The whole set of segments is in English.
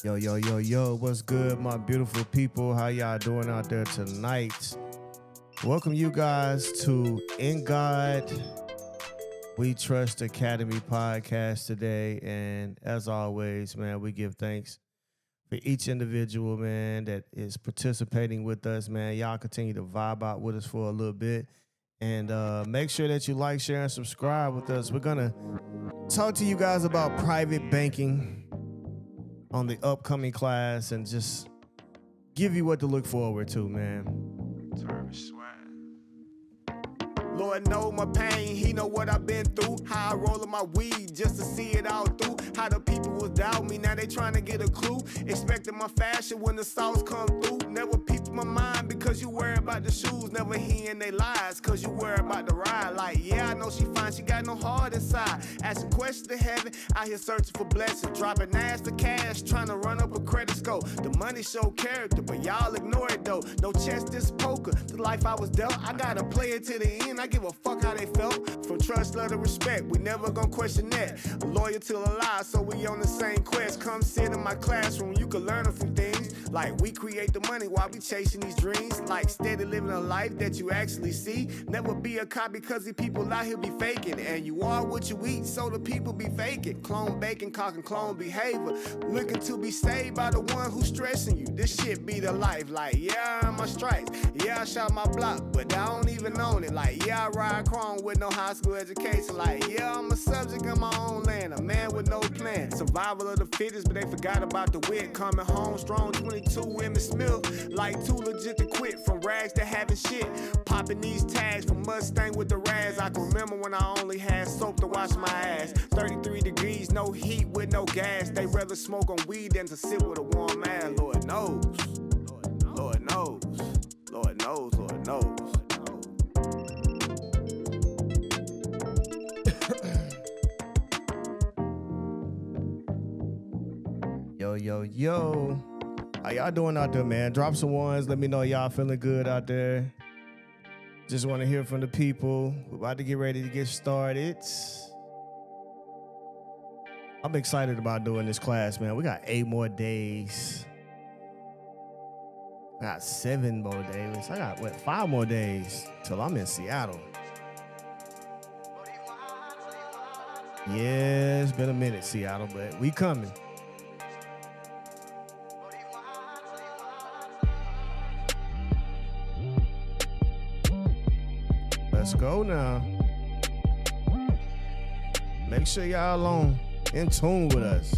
Yo, yo, yo, yo, what's good, my beautiful people? How y'all doing out there tonight? Welcome you guys to In God We Trust Academy podcast today. And as always, man, we give thanks for each individual, man, that is participating with us, man. Y'all continue to vibe out with us for a little bit. And make sure that you like, share, and subscribe with us. We're going to talk to you guys about private banking on the upcoming class and just give you what to look forward to, man. Lord know my pain, he know what I've been through. How I rollin' my weed just to see it all through. How the people was doubt me, now they trying to get a clue. Expecting my fashion when the sauce come through. Never peep my mind because you worry about the shoes. Never hearing they lies cause you worry about the ride. Like, yeah, I know she fine, she got no heart inside. Asking questions to heaven, out here searching for blessings. Dropping ass to cash, trying to run up a credit score. The money show character, but y'all ignore it though. No chess, this poker, the life I was dealt. I gotta play it to the end, I give a fuck how they felt. From trust, love, and respect, we never gonna question that. Loyal to the lie, so we on the same quest. Come sit in my classroom, you can learn a few things. Like we create the money while we chasing these dreams. Like steady living a life that you actually see. Never be a copy cause the people out here be faking. And you are what you eat, so the people be faking. Clone bacon, cock and clone behavior. Looking to be saved by the one who's stressing you. This shit be the life. Like, yeah, I'm my stripes. Yeah, I shot my block, but I don't even own it. Like, yeah, I ride chrome with no high school education. Like, yeah, I'm a subject of my own land. A man with no plan. Survival of the fittest, but they forgot about the wit. Coming home strong, 22 women Smith. Like, too legit to quit. From rags to having shit. Popping these tags from Mustang with the rags. I can remember when I only had soap to wash my ass. 33 degrees, no heat with no gas. They rather smoke on weed than to sit with a warm ass. Lord knows. Lord knows. Lord knows. Lord knows. Yo, yo, yo. How y'all doing out there, man? Drop some ones. Let me know y'all feeling good out there. Just want to hear from the people. We're about to get ready to get started. I'm excited about doing this class, man. We got 8 more days. I got 7 more days. I got, 5 more days till I'm in Seattle. Yeah, it's been a minute, Seattle, but we coming. Let's go now. Make sure y'all in tune with us.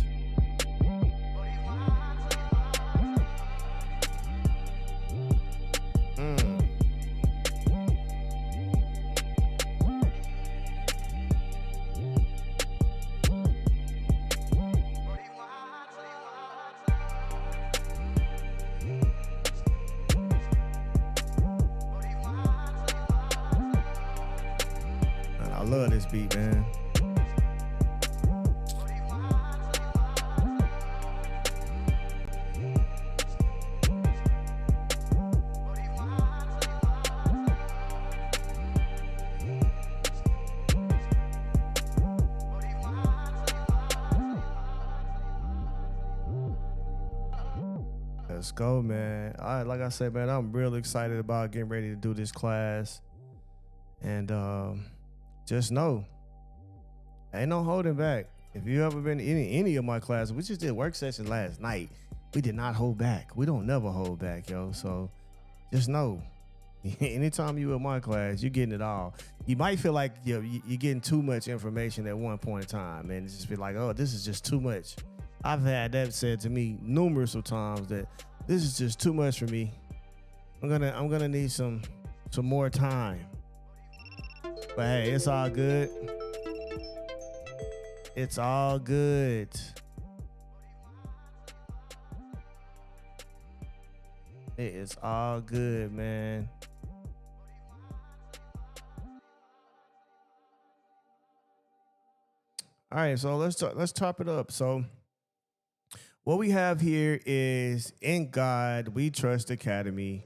I love this beat, man. Let's go, man. All right, like I said, man, I'm real excited about getting ready to do this class. And just know, ain't no holding back. If you ever been in any of my classes, we just did work session last night. We did not hold back. We don't never hold back, yo. So just know, anytime you in my class, you're getting it all. You might feel like you're getting too much information at one point in time, and just be like, oh, this is just too much. I've had that said to me numerous of times that this is just too much for me. I'm gonna need some more time. But hey, it's all good. It's all good. It is all good, man. All right, so let's top it up. So what we have here is In God We Trust Academy,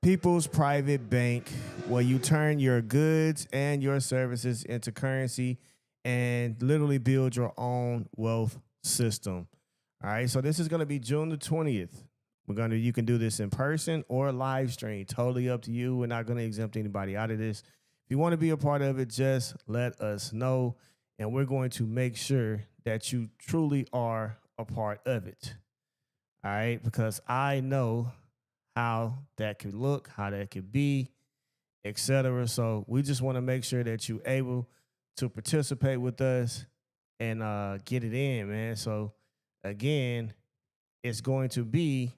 People's Private Bank, where you turn your goods and your services into currency and literally build your own wealth system. All right, so this is going to be June the 20th. You can do this in person or live stream. Totally up to you. We're not going to exempt anybody out of this. If you want to be a part of it, just let us know, and we're going to make sure that you truly are a part of it. All right, because I know how that could look, how that could be, etc. So we just want to make sure that you're able to participate with us and get it in, man. So again, it's going to be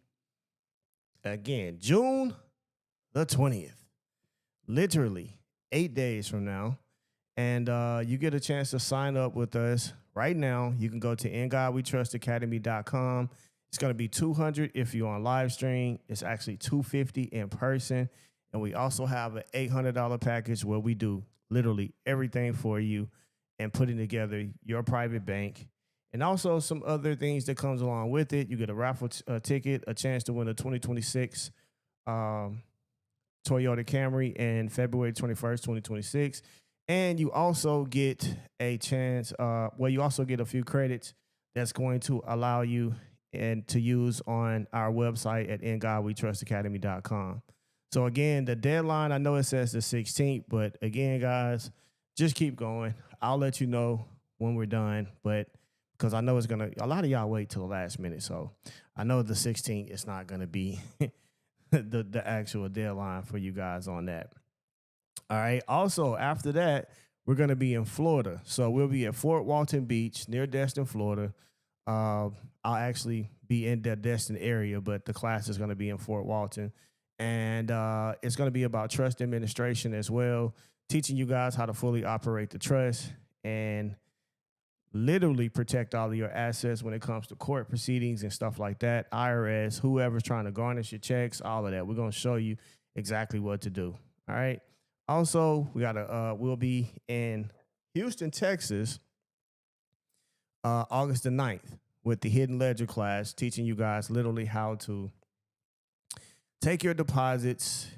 June the 20th, literally 8 days from now. And you get a chance to sign up with us right now. You can go to ingodwetrustacademy.com. It's going to be $200 if you're on live stream. It's actually $250 in person. And we also have an $800 package where we do literally everything for you and putting together your private bank. And also some other things that comes along with it. You get a raffle ticket, a chance to win a 2026 Toyota Camry in February 21st, 2026. And you also get a chance, you also get a few credits that's going to allow you and to use on our website at ingodwetrustacademy.com. So again, the deadline, I know it says the 16th, but again, guys, just keep going. I'll let you know when we're done, but because I know a lot of y'all wait till the last minute. So I know the 16th is not going to be the actual deadline for you guys on that. All right. Also, after that, we're going to be in Florida. So we'll be at Fort Walton Beach near Destin, Florida. I'll actually be in the Destin area, but the class is going to be in Fort Walton. And it's going to be about trust administration as well, teaching you guys how to fully operate the trust and literally protect all of your assets when it comes to court proceedings and stuff like that. IRS, whoever's trying to garnish your checks, all of that. We're going to show you exactly what to do. All right. Also, we'll be in Houston, Texas, August the 9th with the Hidden Ledger class, teaching you guys literally how to take your deposits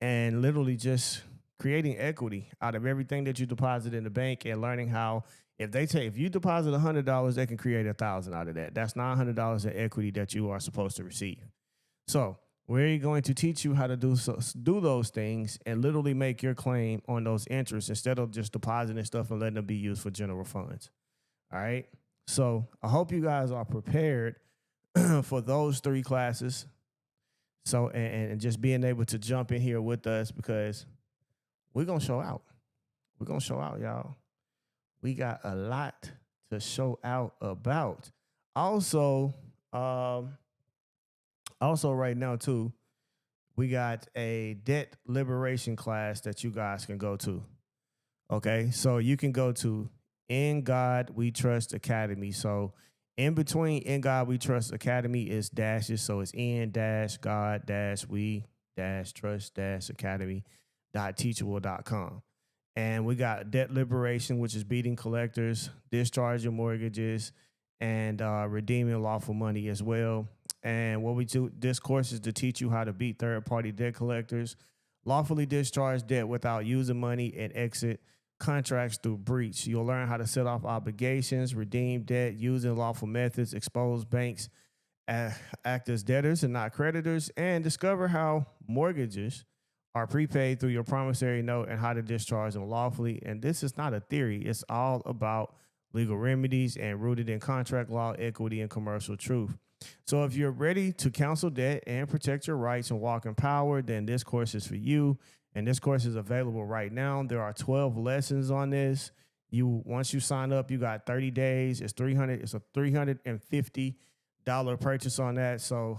and literally just creating equity out of everything that you deposit in the bank and learning how if you deposit $100, they can create 1,000 out of that. That's $900 in equity that you are supposed to receive. So we're going to teach you how to do those things and literally make your claim on those interests instead of just depositing stuff and letting them be used for general funds. All right. So I hope you guys are prepared for those 3 classes. So, and just being able to jump in here with us because we're going to show out. We're going to show out, y'all. We got a lot to show out about. Also right now, too, we got a debt liberation class that you guys can go to. Okay, so you can go to In God We Trust Academy. So in between In God We Trust Academy is dashes. So it's in-God-we-trust-academy.teachable.com. And we got debt liberation, which is beating collectors, discharging mortgages, and redeeming lawful money as well. And what we do, this course is to teach you how to beat third-party debt collectors, lawfully discharge debt without using money, and exit contracts through breach. You'll learn how to set off obligations, redeem debt using lawful methods, expose banks, act as debtors and not creditors, and discover how mortgages are prepaid through your promissory note and how to discharge them lawfully. And this is not a theory. It's all about legal remedies and rooted in contract law, equity, and commercial truth. So if you're ready to counsel debt and protect your rights and walk in power, then this course is for you. And this course is available right now. There are 12 lessons on this. Once you sign up, you got 30 days. It's a $350 purchase on that. So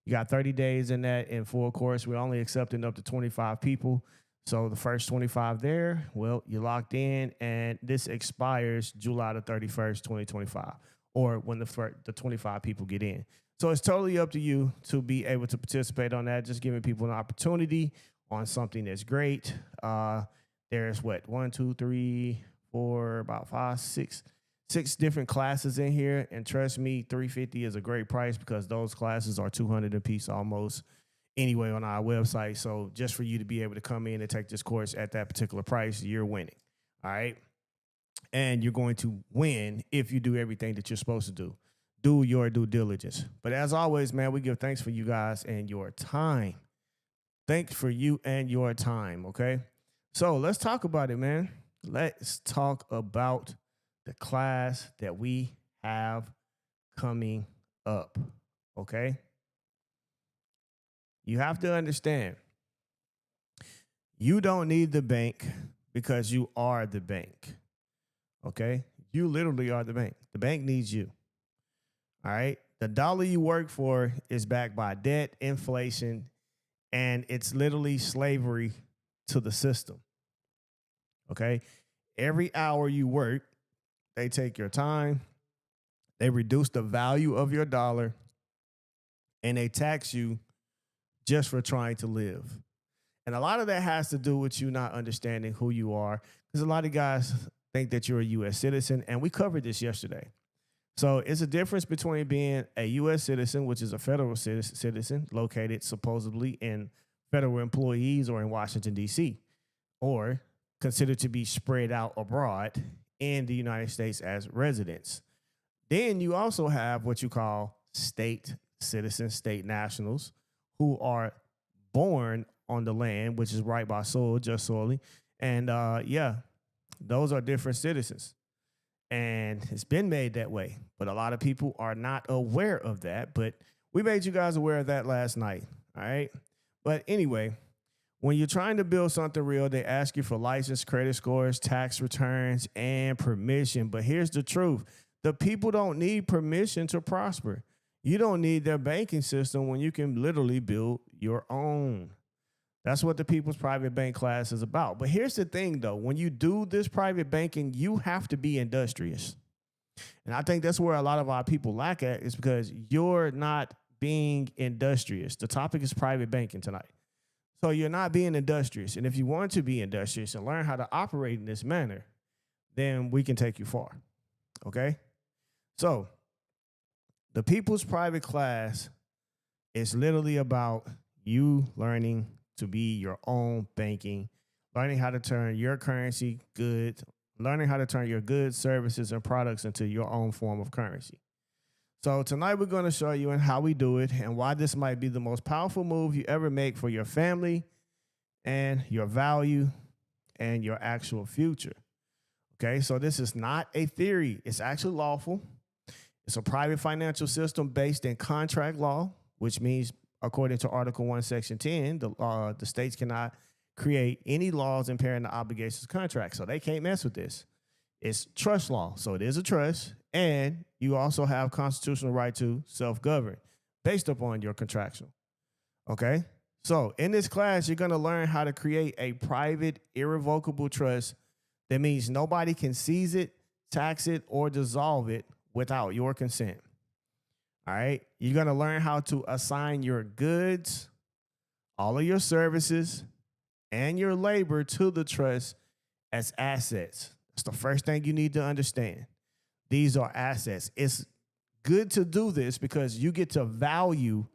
you got 30 days in that in full course. We're only accepting up to 25 people. So the first 25 there, well, you're locked in, and this expires July the 31st, 2025, or when the 25 people get in. So it's totally up to you to be able to participate on that, just giving people an opportunity on something that's great. There's one, two, three, four, about 5, 6 different classes in here. And trust me, $350 is a great price because those classes are $200 a piece almost anyway on our website. So just for you to be able to come in and take this course at that particular price, you're winning. All right. And you're going to win if you do everything that you're supposed to do. do your due diligence. But as always, man, we give thanks for you guys and your time. Thanks for you and your time, okay? So let's talk about it, man. Let's talk about the class that we have coming up, okay? You have to understand, you don't need the bank because you are the bank, okay? You literally are the bank. The bank needs you, all right? The dollar you work for is backed by debt, inflation, and it's literally slavery to the system, okay? Every hour you work, they take your time, they reduce the value of your dollar, and they tax you just for trying to live. And a lot of that has to do with you not understanding who you are, because a lot of guys think that you're a U.S. citizen, and we covered this yesterday. So it's a difference between being a U.S. citizen, which is a federal citizen located supposedly in federal employees or in Washington, D.C., or considered to be spread out abroad in the United States as residents. Then you also have what you call state citizens, state nationals, who are born on the land, which is right by soil, just solely. And those are different citizens. And it's been made that way. But a lot of people are not aware of that. But we made you guys aware of that last night. All right. But anyway, when you're trying to build something real, they ask you for license, credit scores, tax returns, and permission. But here's the truth. The people don't need permission to prosper. You don't need their banking system when you can literally build your own. That's what the People's Private Bank class is about. But here's the thing, though. When you do this private banking, you have to be industrious. And I think that's where a lot of our people lack at, is because you're not being industrious. The topic is private banking tonight. So you're not being industrious. And if you want to be industrious and learn how to operate in this manner, then we can take you far. Okay? So the People's Private class is literally about you learning to be your own banking, learning how to turn your currency goods, learning how to turn your goods, services, and products into your own form of currency. So tonight we're going to show you how we do it and why this might be the most powerful move you ever make for your family and your value and your actual future. Okay, so this is not a theory. It's actually lawful. It's a private financial system based in contract law, which means, according to Article 1, Section 10, the states cannot create any laws impairing the obligations of contracts. So they can't mess with this. It's trust law. So it is a trust. And you also have constitutional right to self-govern based upon your contractual. Okay? So in this class, you're going to learn how to create a private, irrevocable trust that means nobody can seize it, tax it, or dissolve it without your consent. All right? You're going to learn how to assign your goods, all of your services, and your labor to the trust as assets. That's the first thing you need to understand. These are assets. It's good to do this because you get to value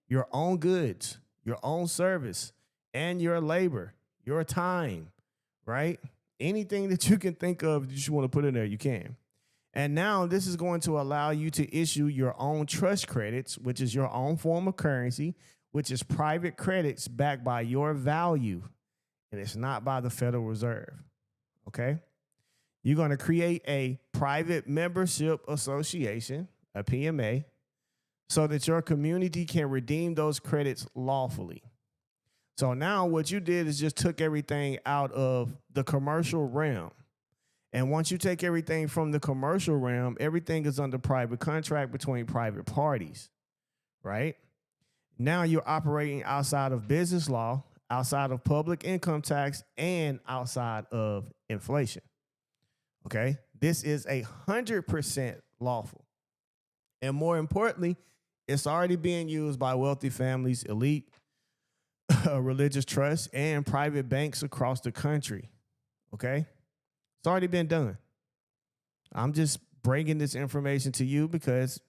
your own goods, your own service, and your labor, your time, right? Anything that you can think of that you want to put in there, you can. And now this is going to allow you to issue your own trust credits, which is your own form of currency, which is private credits backed by your value. And it's not by the Federal Reserve. Okay? You're going to create a private membership association, a PMA, so that your community can redeem those credits lawfully. So now what you did is just took everything out of the commercial realm. And once you take everything from the commercial realm, everything is under private contract between private parties, right? Now you're operating outside of business law, outside of public income tax, and outside of inflation. Okay? This is 100% lawful. And more importantly, it's already being used by wealthy families, elite religious trusts, and private banks across the country. Okay? It's already been done. I'm just bringing this information to you because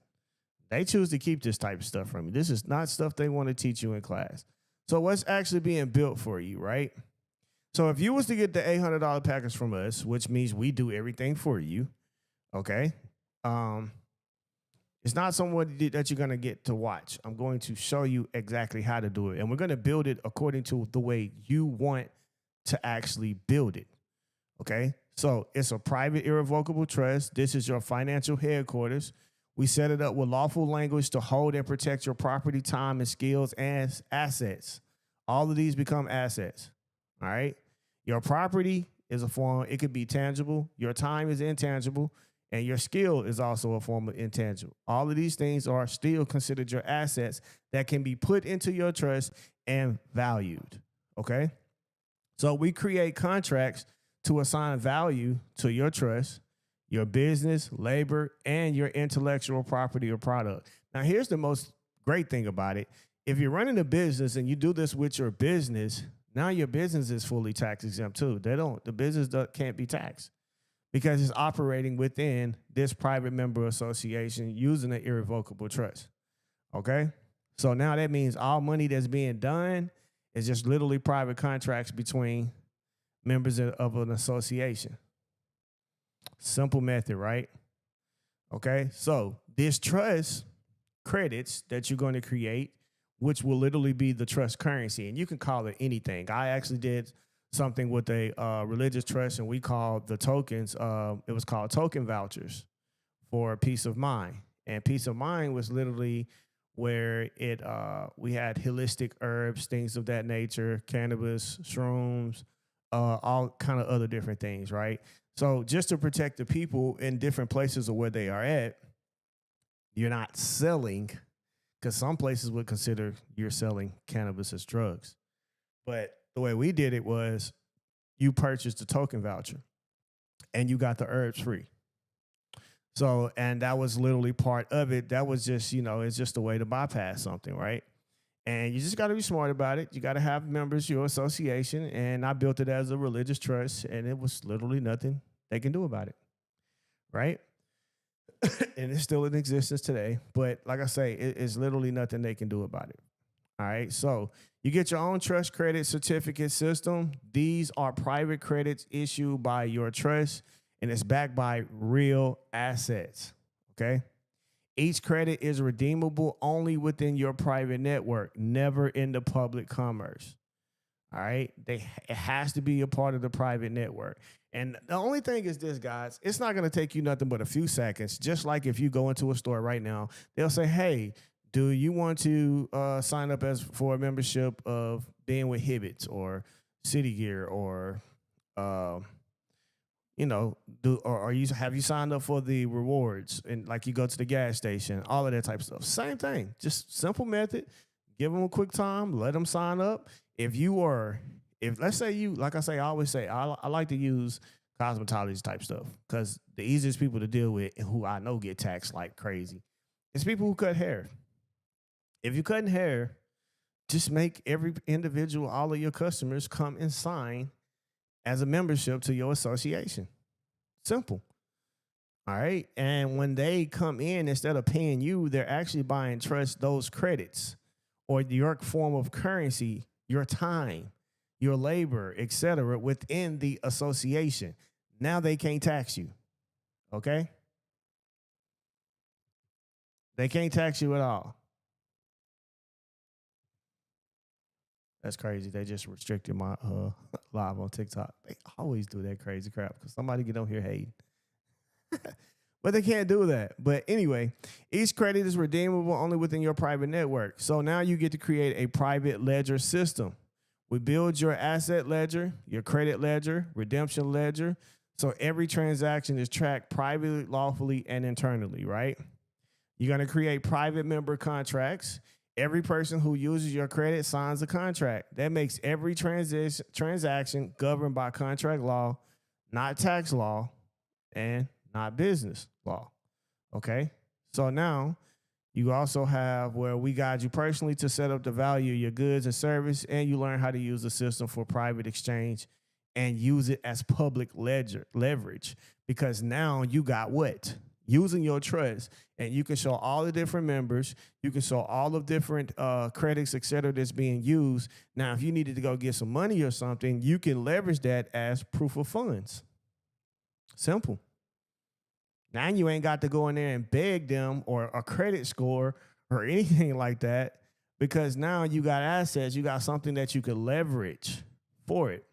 they choose to keep this type of stuff from you. This is not stuff they want to teach you in class. So what's actually being built for you, right? So if you was to get the $800 package from us, which means we do everything for you, okay? It's not someone that you're going to get to watch. I'm going to show you exactly how to do it. And we're going to build it according to the way you want to actually build it. Okay? So it's a private, irrevocable trust. This is your financial headquarters. We set it up with lawful language to hold and protect your property, time, and skills and assets. All of these become assets. All right? Your property is a form, it could be tangible. Your time is intangible. And your skill is also a form of intangible. All of these things are still considered your assets that can be put into your trust and valued. Okay? So we create contracts to assign value to your trust, your business, labor, and your intellectual property or product. Now, here's the most great thing about it. If you're running a business and you do this with your business, now your business is fully tax exempt too. The business can't be taxed because it's operating within this private member association using an irrevocable trust. Okay? So now that means all money that's being done is just literally private contracts between members of an association. Simple method, right? Okay? So this trust credits that you're going to create, which will literally be the trust currency, and you can call it anything. I actually did something with a religious trust, and we called the tokens, it was called token vouchers for peace of mind. And peace of mind was literally where we had holistic herbs, things of that nature, cannabis, shrooms, all kind of other different things, right? So just to protect the people in different places of where they are at, you're not selling, because some places would consider you're selling cannabis as drugs. But the way we did it was you purchased the token voucher and you got the herbs free. So, and that was literally part of it. That was just, it's just a way to bypass something, right? And you just got to be smart about it. You got to have members, your association. And I built it as a religious trust, and it was literally nothing they can do about it, right? And it's still in existence today. But like I say, it's literally nothing they can do about it. All right. So you get your own trust credit certificate system. These are private credits issued by your trust, and it's backed by real assets. Okay. Each credit is redeemable only within your private network, never in the public commerce. All right. It has to be a part of the private network. And the only thing is this, guys, it's not going to take you nothing but a few seconds. Just like if you go into a store right now, they'll say, hey, do you want to sign up for a membership of being with Hibbits or City Gear or, have you signed up for the rewards? And like you go to the gas station, all of that type of stuff. Same thing, just simple method. Give them a quick time, let them sign up. If let's say you, like I say, I always say, I like to use cosmetology type stuff because the easiest people to deal with and who I know get taxed like crazy is people who cut hair. If you're cutting hair, just make every individual, all of your customers come and sign as a membership to your association. Simple. All right. And when they come in, instead of paying you, they're actually buying those credits or your form of currency, your time, your labor, etc., within the association. Now they can't tax you. Okay? They can't tax you at all. That's crazy. They just restricted my live on TikTok. They always do that crazy crap because somebody get on here hating. But they can't do that. But anyway, each credit is redeemable only within your private network. So now you get to create a private ledger system. We build your asset ledger, your credit ledger, redemption ledger. So every transaction is tracked privately, lawfully, and internally, right? You're going to create private member contracts. Every person who uses your credit signs a contract. That makes every transaction governed by contract law, not tax law, and not business law. Okay? So now you also have where we guide you personally to set up the value of your goods and service, and you learn how to use the system for private exchange and use it as public leverage. Because now you got what? Using your trust, and you can show all the different members, you can show all of different credits, et cetera, that's being used. Now, if you needed to go get some money or something, you can leverage that as proof of funds. Simple. Now you ain't got to go in there and beg them or a credit score or anything like that, because now you got assets, you got something that you could leverage for it.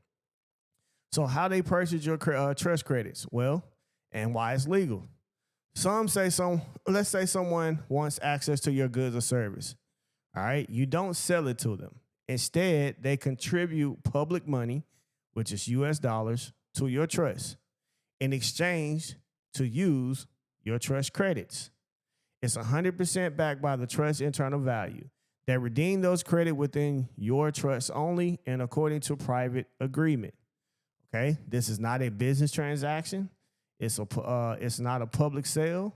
So how they purchase your trust credits? Well, and why it's legal. Let's say someone wants access to your goods or service. All right. You don't sell it to them. Instead, they contribute public money, which is US dollars, to your trust in exchange to use your trust credits. It's 100% backed by the trust internal value. They redeem those credit within your trust only and according to private agreement. Okay, this is not a business transaction. It's not a public sale,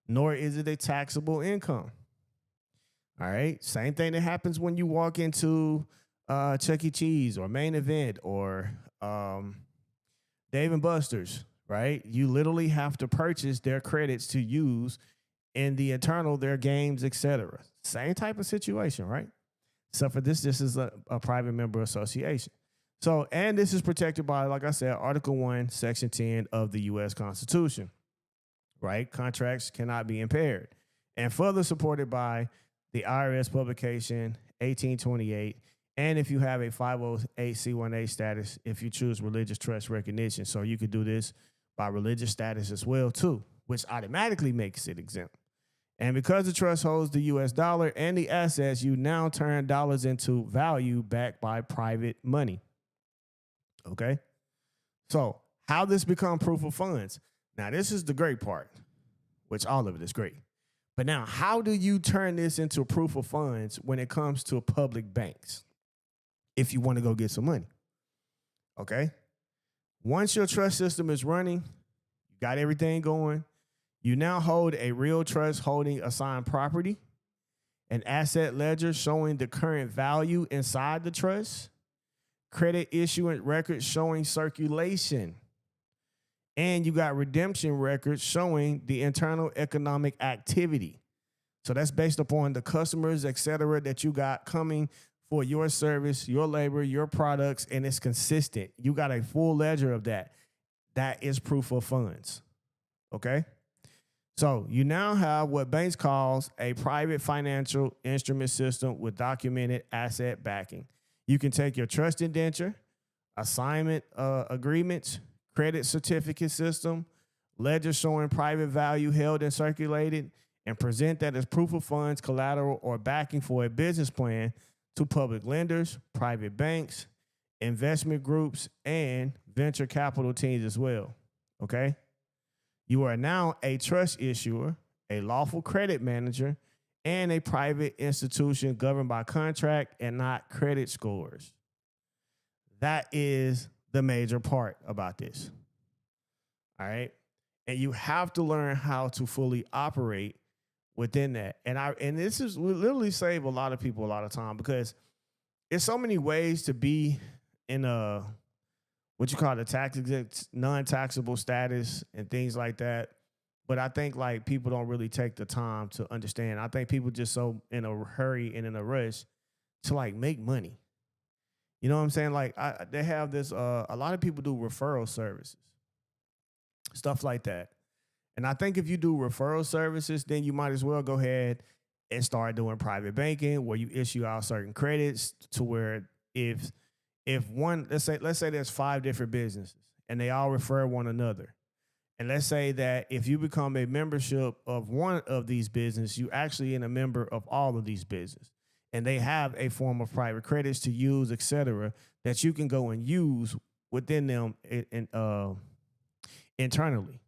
nor is it a taxable income. All right, same thing that happens when you walk into Chuck E. Cheese or Main Event or Dave and Buster's. Right, you literally have to purchase their credits to use in the internal, their games, etc. Same type of situation, right? Except for this is a private member association. So, and this is protected by, like I said, Article 1, Section 10 of the U.S. Constitution, right? Contracts cannot be impaired. And further supported by the IRS publication 1828, and if you have a 508c1a status, if you choose religious trust recognition. So you could do this by religious status as well, too, which automatically makes it exempt. And because the trust holds the U.S. dollar and the assets, you now turn dollars into value backed by private money. Okay? So how this become proof of funds? Now, this is the great part, which all of it is great. But now, how do you turn this into proof of funds when it comes to public banks if you want to go get some money? Okay? Once your trust system is running, you got everything going, you now hold a real trust holding assigned property, an asset ledger showing the current value inside the trust, credit issuance records showing circulation, and you got redemption records showing the internal economic activity. So that's based upon the customers, et cetera, that you got coming for your service, your labor, your products, and it's consistent. You got a full ledger of that. That is proof of funds. Okay? So you now have what banks calls a private financial instrument system with documented asset backing. You can take your trust indenture, assignment agreements, credit certificate system, ledger showing private value held and circulated, and present that as proof of funds, collateral, or backing for a business plan to public lenders, private banks, investment groups, and venture capital teams as well. Okay? You are now a trust issuer, a lawful credit manager, and a private institution governed by contract and not credit scores. That is the major part about this. All right? And you have to learn how to fully operate within that. And this is will literally save a lot of people a lot of time, because there's so many ways to be in a what you call the tax exempt, non-taxable status and things like that. But I think like people don't really take the time to understand. I think people just so in a hurry and in a rush to like make money. You know what I'm saying? Like they have this, a lot of people do referral services, stuff like that. And I think if you do referral services, then you might as well go ahead and start doing private banking where you issue out certain credits to where if one, let's say there's 5 different businesses and they all refer one another. And let's say that if you become a membership of one of these businesses, you actually in a member of all of these businesses. And they have a form of private credits to use, et cetera, that you can go and use within them internally.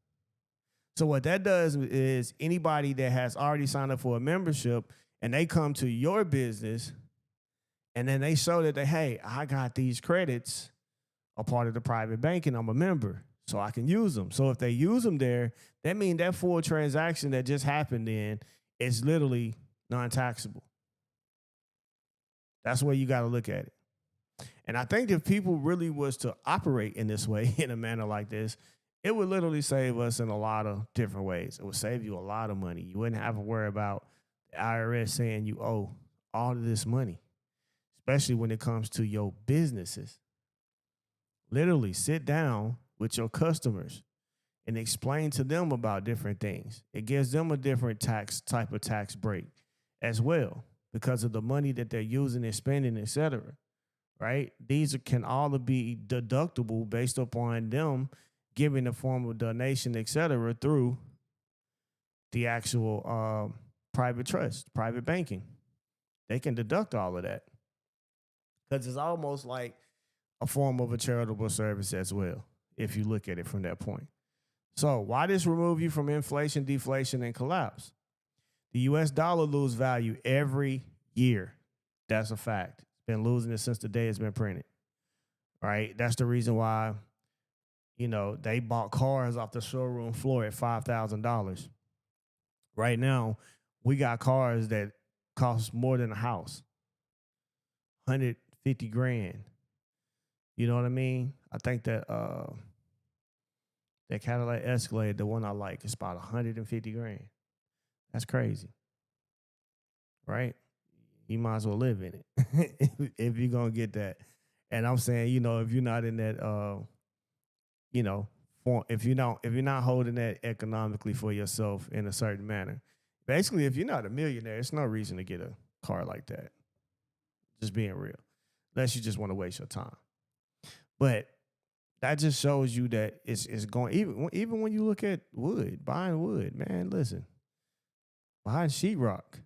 So what that does is anybody that has already signed up for a membership and they come to your business and then they show that, hey, I got these credits, a part of the private banking, I'm a member, so I can use them. So if they use them there, that means that full transaction that just happened then is literally non-taxable. That's where you got to look at it. And I think if people really was to operate in this way, in a manner like this, it would literally save us in a lot of different ways. It would save you a lot of money. You wouldn't have to worry about the IRS saying you owe all of this money, especially when it comes to your businesses. Literally sit down with your customers and explain to them about different things. It gives them a different type of tax break as well because of the money that they're using and spending, etc. Right? These can all be deductible based upon them giving a form of donation, etc., through the actual private trust, private banking. They can deduct all of that because it's almost like a form of a charitable service as well, if you look at it from that point. So why does remove you from inflation, deflation, and collapse? The US dollar loses value every year. That's a fact. It's been losing it since the day it's been printed. Right? That's the reason why, they bought cars off the showroom floor at $5,000. Right now, we got cars that cost more than a house. 150 grand. You know what I mean? I think that that Cadillac Escalade, the one I like, is about 150 grand. That's crazy. Right? You might as well live in it if you're going to get that. And I'm saying, if you're not in that, if you're not holding that economically for yourself in a certain manner, basically, if you're not a millionaire, it's no reason to get a car like that. Just being real, unless you just want to waste your time. But that just shows you that it's going. Even when you look at buying wood, man, listen, buying sheetrock,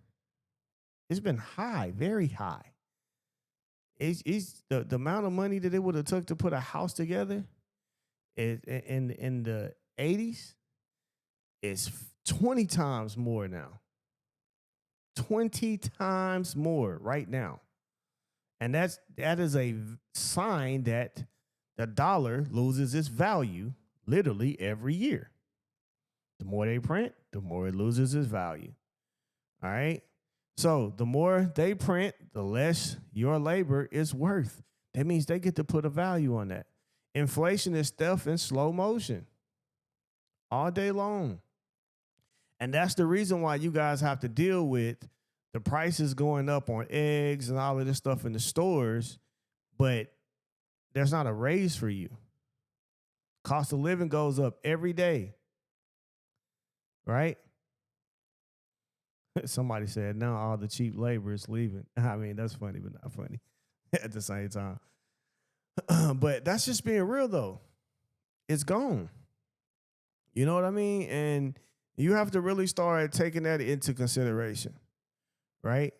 it's been high, very high. It's the amount of money that it would have took to put a house together in the 80s is 20 times more now. 20 times more right now. And that is a sign that the dollar loses its value literally every year. The more they print, the more it loses its value. All right? So the more they print, the less your labor is worth. That means they get to put a value on that. Inflation is stuff in slow motion all day long. And that's the reason why you guys have to deal with the prices going up on eggs and all of this stuff in the stores, but there's not a raise for you. Cost of living goes up every day, right? Somebody said, now all the cheap labor is leaving. I mean, that's funny, but not funny at the same time. But that's just being real, though. It's gone. You know what I mean? And you have to really start taking that into consideration, right?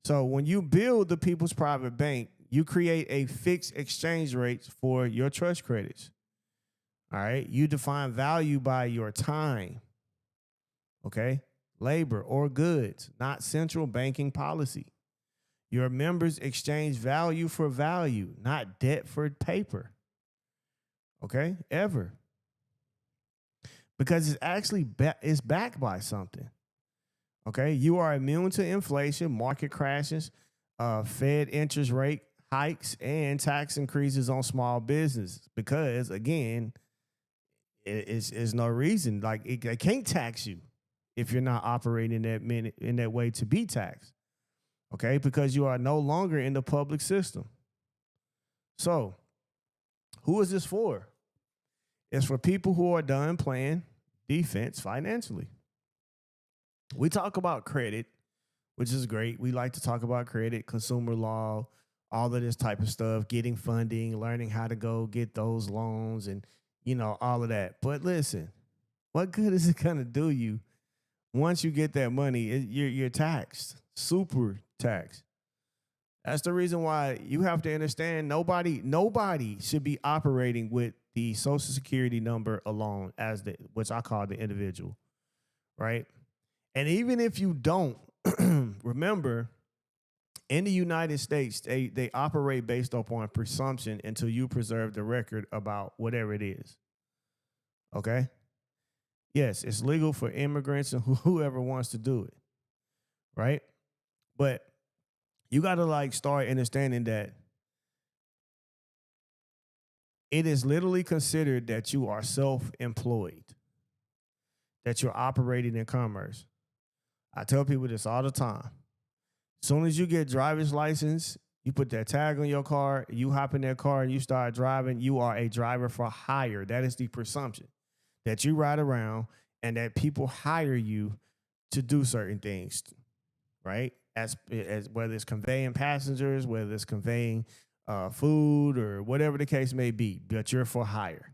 So when you build the People's Private Bank, you create a fixed exchange rate for your trust credits. All right? You define value by your time, okay? Labor or goods, not central banking policy. Your members exchange value for value, not debt for paper. Okay? Ever. Because it's actually it's backed by something. Okay? You are immune to inflation, market crashes, Fed interest rate hikes, and tax increases on small business. Because, again, it's no reason. Like, they can't tax you if you're not operating in that way to be taxed. Okay? Because you are no longer in the public system. So, who is this for? It's for people who are done playing defense financially. We talk about credit, which is great. We like to talk about credit, consumer law, all of this type of stuff, getting funding, learning how to go get those loans and, all of that. But listen, what good is it going to do you once you get that money? You're taxed, super taxed. That's the reason why you have to understand nobody should be operating with the Social Security number alone as which I call the individual, right? And even if you don't, remember, in the United States, they operate based upon presumption until you preserve the record about whatever it is. Okay? Yes, it's legal for immigrants and whoever wants to do it, right? But you got to start understanding that it is literally considered that you are self-employed, that you're operating in commerce. I tell people this all the time. As soon as you get driver's license, you put that tag on your car, you hop in that car and you start driving, you are a driver for hire. That is the presumption. that you ride around and that people hire you to do certain things, right? As whether it's conveying passengers, whether it's conveying food or whatever the case may be, but you're for hire.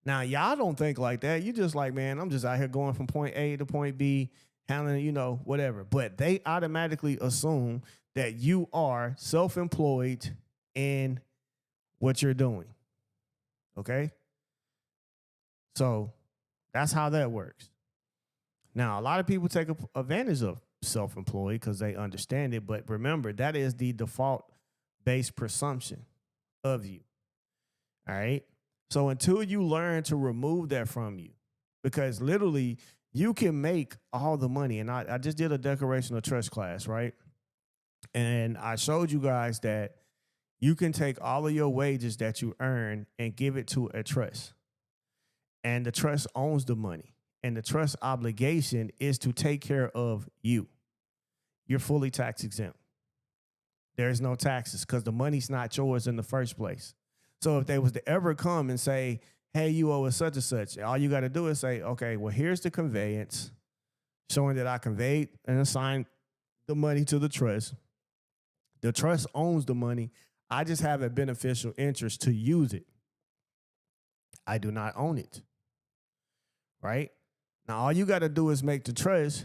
Now, y'all don't think like that. You just like, man, I'm just out here going from point A to point B, handling, whatever. But they automatically assume that you are self-employed in what you're doing. Okay? So that's how that works. Now, a lot of people take advantage of self-employed because they understand it. But remember, that is the default-based presumption of you. All right? So until you learn to remove that from you, because literally you can make all the money. And I just did a declaration of trust class, right? And I showed you guys that you can take all of your wages that you earn and give it to a trust. And the trust owns the money. And the trust obligation is to take care of you. You're fully tax exempt. There's no taxes because the money's not yours in the first place. So if they was to ever come and say, hey, you owe us such and such, all you got to do is say, okay, well, here's the conveyance showing that I conveyed and assigned the money to the trust. The trust owns the money. I just have a beneficial interest to use it. I do not own it. Right? Now, all you got to do is make the trust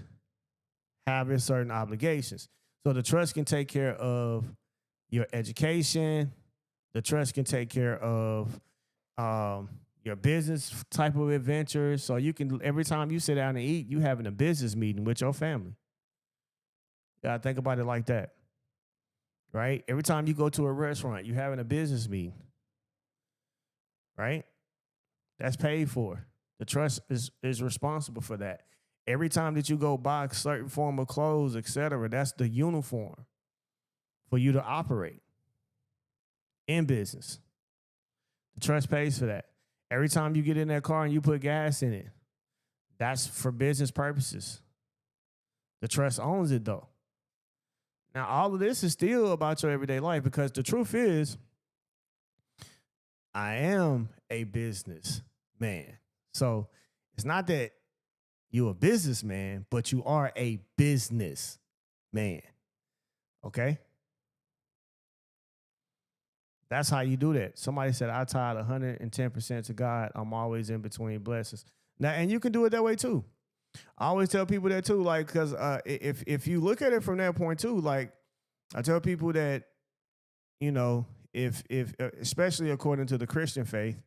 have its certain obligations. So the trust can take care of your education. The trust can take care of your business type of adventures. So you can, every time you sit down and eat, you having a business meeting with your family. You gotta think about it like that. Right? Every time you go to a restaurant, you having a business meeting. Right? That's paid for. The trust is responsible for that. Every time that you go buy a certain form of clothes, etc., that's the uniform for you to operate in business. The trust pays for that. Every time you get in that car and you put gas in it, that's for business purposes. The trust owns it, though. Now, all of this is still about your everyday life because the truth is, I am a businessman. So it's not that you're a businessman, but you are a businessman. Okay? That's how you do that. Somebody said, I tied 110% to God. I'm always in between blessings. Now, and you can do it that way too. I always tell people that too, like, because if you look at it from that point too, like, I tell people that, if especially according to the Christian faith,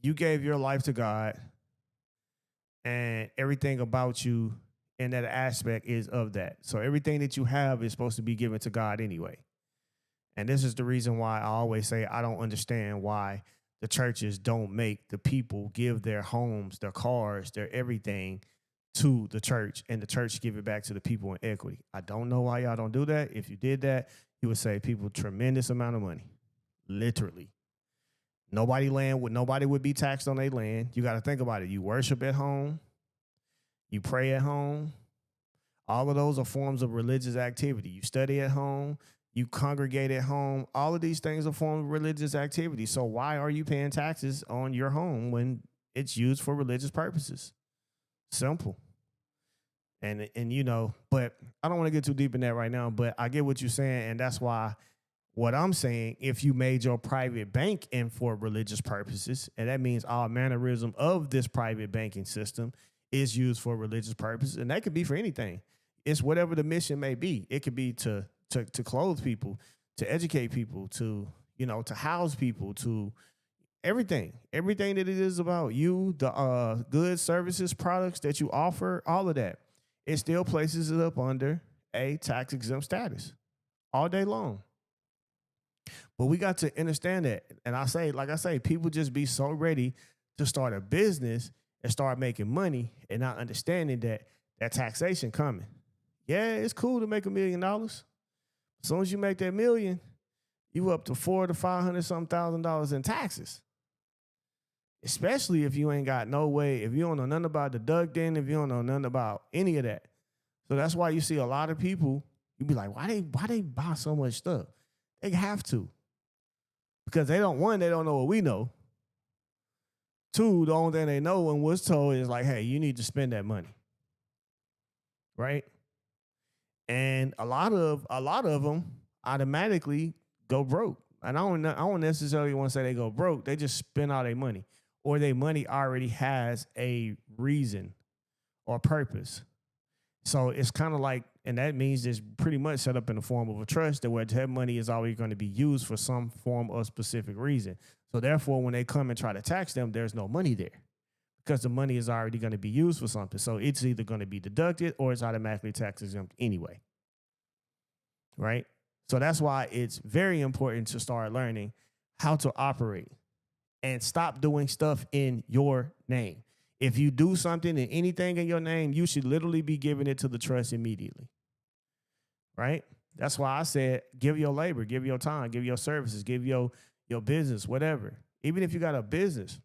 you gave your life to God and everything about you in that aspect is of that. So everything that you have is supposed to be given to God anyway. And this is the reason why I always say I don't understand why the churches don't make the people give their homes, their cars, their everything to the church, and the church give it back to the people in equity. I don't know why y'all don't do that. If you did that, you would save people tremendous amount of money. Literally. Nobody would be taxed on their land. You got to think about it. You worship at home. You pray at home. All of those are forms of religious activity. You study at home. You congregate at home. All of these things are forms of religious activity. So why are you paying taxes on your home when it's used for religious purposes? Simple. And but I don't want to get too deep in that right now, but I get what you're saying. And that's why what I'm saying, if you made your private bank in for religious purposes, and that means all mannerism of this private banking system is used for religious purposes, and that could be for anything. It's whatever the mission may be. It could be to clothe people, to educate people, to house people, to everything that it is about you, the goods, services, products that you offer, all of that. It still places it up under a tax exempt status all day long. But we got to understand that. And like I say, people just be so ready to start a business and start making money and not understanding that taxation coming. Yeah, it's cool to make $1 million. As soon as you make that $1 million, you up to $400,000 to $500,000 in taxes. Especially if you ain't got no way, if you don't know nothing about deducting, if you don't know nothing about any of that. So that's why you see a lot of people, you be like, why they buy so much stuff? They have to. Because they don't know what we know. Two, the only thing they know and was told is like, hey, you need to spend that money. Right? And a lot of them automatically go broke. And I don't necessarily want to say they go broke. They just spend all their money, or their money already has a reason or purpose. So it's kind of like, and that means it's pretty much set up in the form of a trust that where that money is always going to be used for some form of specific reason. So therefore, when they come and try to tax them, there's no money there because the money is already going to be used for something. So it's either going to be deducted or it's automatically tax exempt anyway. Right? So that's why it's very important to start learning how to operate and stop doing stuff in your name. If you do something and anything in your name, you should literally be giving it to the trust immediately. Right? That's why I said, give your labor, give your time, give your services, give your business, whatever. Even if you got a business,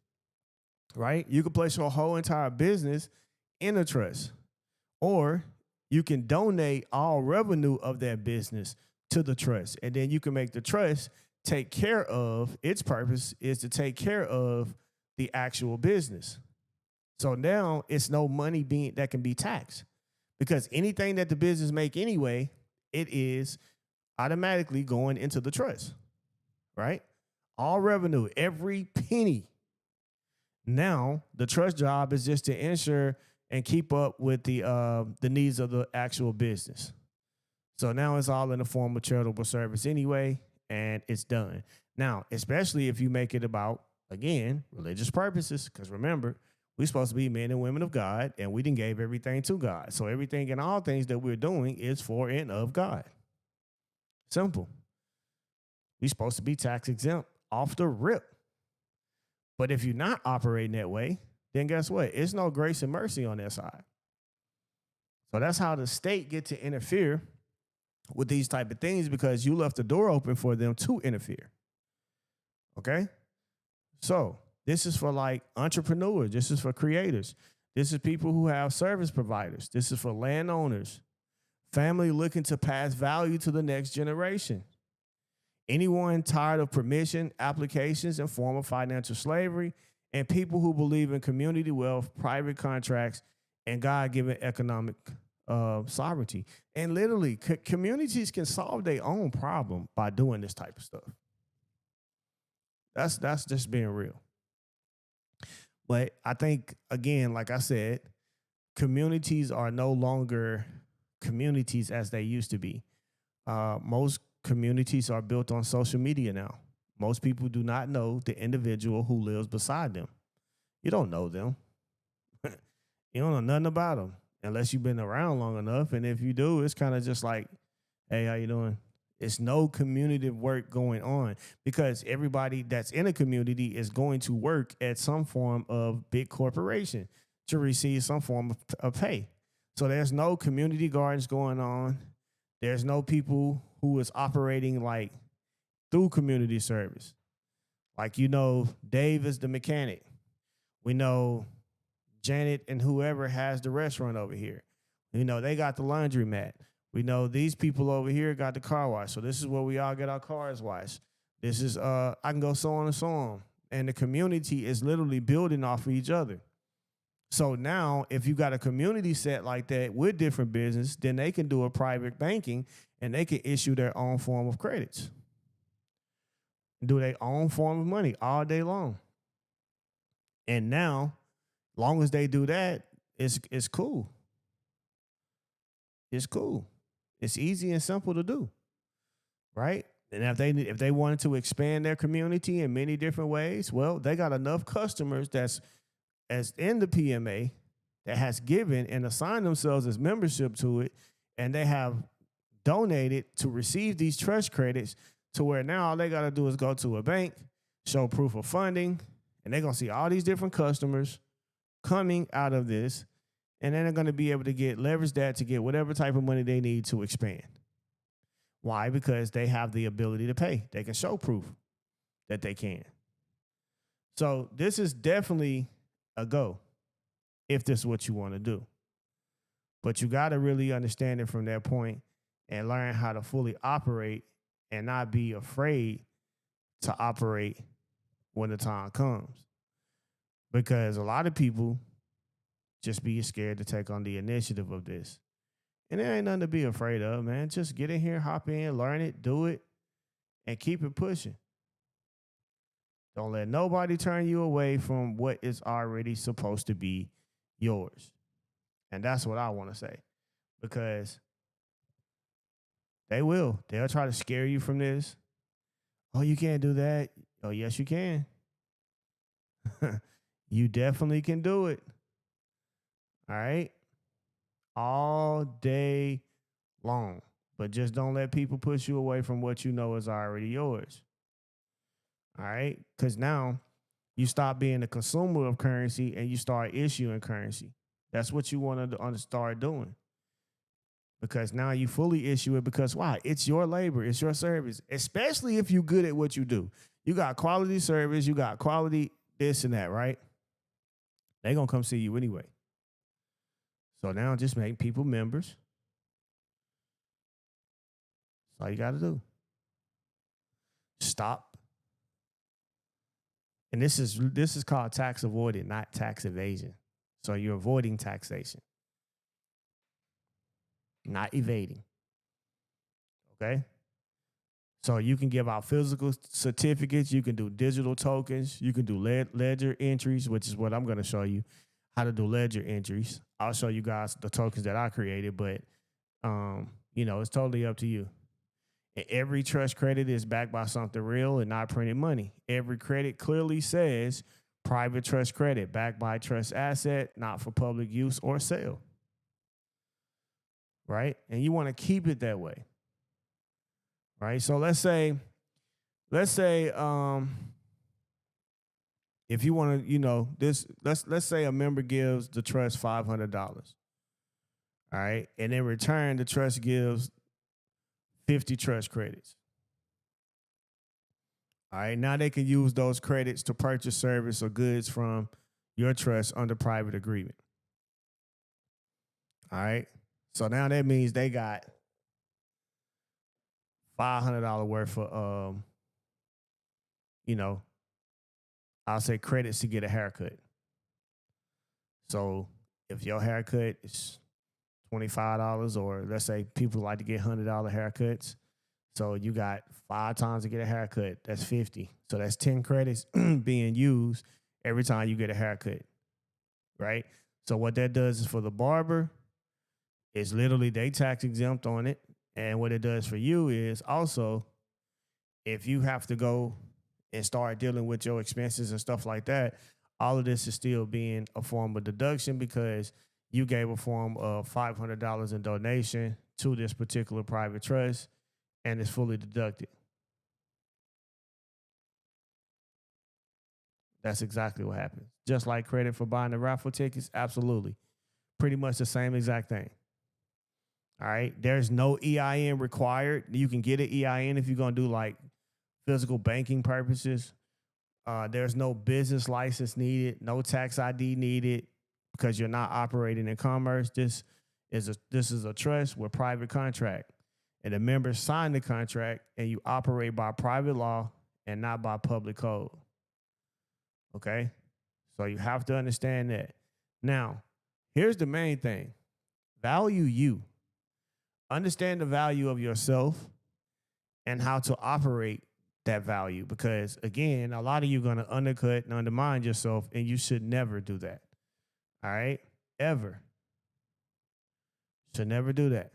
right? You can place your whole entire business in a trust, or you can donate all revenue of that business to the trust. And then you can make the trust take care of, its purpose is to take care of the actual business. So now it's no money that can be taxed, because anything that the business make anyway, it is automatically going into the trust, right? All revenue, every penny. Now the trust job is just to ensure and keep up with the needs of the actual business. So now it's all in the form of charitable service anyway, and it's done. Now, especially if you make it about, again, religious purposes, because remember, we're supposed to be men and women of God, and we done gave everything to God. So everything and all things that we're doing is for and of God. Simple. We're supposed to be tax exempt off the rip. But if you're not operating that way, then guess what? It's no grace and mercy on that side. So that's how the state get to interfere with these type of things, because you left the door open for them to interfere. Okay? So this is for like entrepreneurs. This is for creators. This is people who have service providers. This is for landowners, family looking to pass value to the next generation. Anyone tired of permission, applications, and form of financial slavery, and people who believe in community wealth, private contracts, and God-given economic sovereignty. And literally, communities can solve their own problem by doing this type of stuff. That's just being real. But I think, again, like I said, communities are no longer communities as they used to be. Most communities are built on social media now. Most people do not know the individual who lives beside them. You don't know them. You don't know nothing about them unless you've been around long enough. And if you do, it's kind of just like, hey, how you doing? It's no community work going on, because everybody that's in a community is going to work at some form of big corporation to receive some form of pay. So there's no community gardens going on. There's no people who is operating like through community service. Like, Dave is the mechanic. We know Janet and whoever has the restaurant over here. They got the laundromat. We know these people over here got the car wash. So this is where we all get our cars washed. This is, I can go so on and so on. And the community is literally building off of each other. So now if you got a community set like that with different business, then they can do a private banking and they can issue their own form of credits. Do their own form of money all day long. And now, long as they do that, it's cool. It's cool. It's easy and simple to do, right? And if they wanted to expand their community in many different ways, well, they got enough customers that's as in the PMA that has given and assigned themselves as membership to it, and they have donated to receive these trust credits to where now all they got to do is go to a bank, show proof of funding, and they're going to see all these different customers coming out of this, and then they're going to be able to leverage that to get whatever type of money they need to expand. Why? Because they have the ability to pay. They can show proof that they can. So this is definitely a go if this is what you want to do. But you got to really understand it from that point and learn how to fully operate and not be afraid to operate when the time comes. because a lot of people just be scared to take on the initiative of this. And there ain't nothing to be afraid of, man. Just get in here, hop in, learn it, do it, and keep it pushing. Don't let nobody turn you away from what is already supposed to be yours. And that's what I want to say. Because they will. They'll try to scare you from this. Oh, you can't do that. Oh, yes, you can. You definitely can do it. All right. All day long. But just don't let people push you away from what you know is already yours. All right. Because now you stop being a consumer of currency and you start issuing currency. That's what you want to start doing. Because now you fully issue it because why? It's your labor. It's your service. Especially if you're good at what you do. You got quality service. You got quality this and that, right? They're going to come see you anyway. So now just make people members. That's all you got to do. Stop. And this is called tax avoiding, not tax evasion. So you're avoiding taxation, not evading. Okay? So you can give out physical certificates. You can do digital tokens. You can do ledger entries, which is what I'm going to show you how to do ledger entries. I'll show you guys the tokens that I created, but it's totally up to you. And every trust credit is backed by something real and not printed money. Every credit clearly says private trust credit backed by trust asset, not for public use or sale. Right? And you want to keep it that way. Right? So let's say if you want to, let's say a member gives the trust $500. All right? And in return, the trust gives 50 trust credits. All right, now they can use those credits to purchase service or goods from your trust under private agreement. All right, so now that means they got $500 worth of, I'll say credits to get a haircut. So if your haircut is $25, or let's say people like to get $100 haircuts. So you got 5 times to get a haircut. That's 50. So that's 10 credits being used every time you get a haircut, right? So what that does is for the barber, is literally they tax exempt on it. And what it does for you is also, if you have to go and start dealing with your expenses and stuff like that, all of this is still being a form of deduction because you gave a form of $500 in donation to this particular private trust, and it's fully deducted. That's exactly what happens. Just like credit for buying the raffle tickets, absolutely. Pretty much the same exact thing. All right? There's no EIN required. You can get an EIN if you're going to do like physical banking purposes. There's no business license needed, no tax ID needed, because you're not operating in commerce. This is a trust with private contract. And the members sign the contract and you operate by private law and not by public code. Okay? So you have to understand that. Now, here's the main thing. Value you. Understand the value of yourself and how to operate that value. Because again, a lot of you are going to undercut and undermine yourself, and you should never do that. All right? Ever. Should never do that.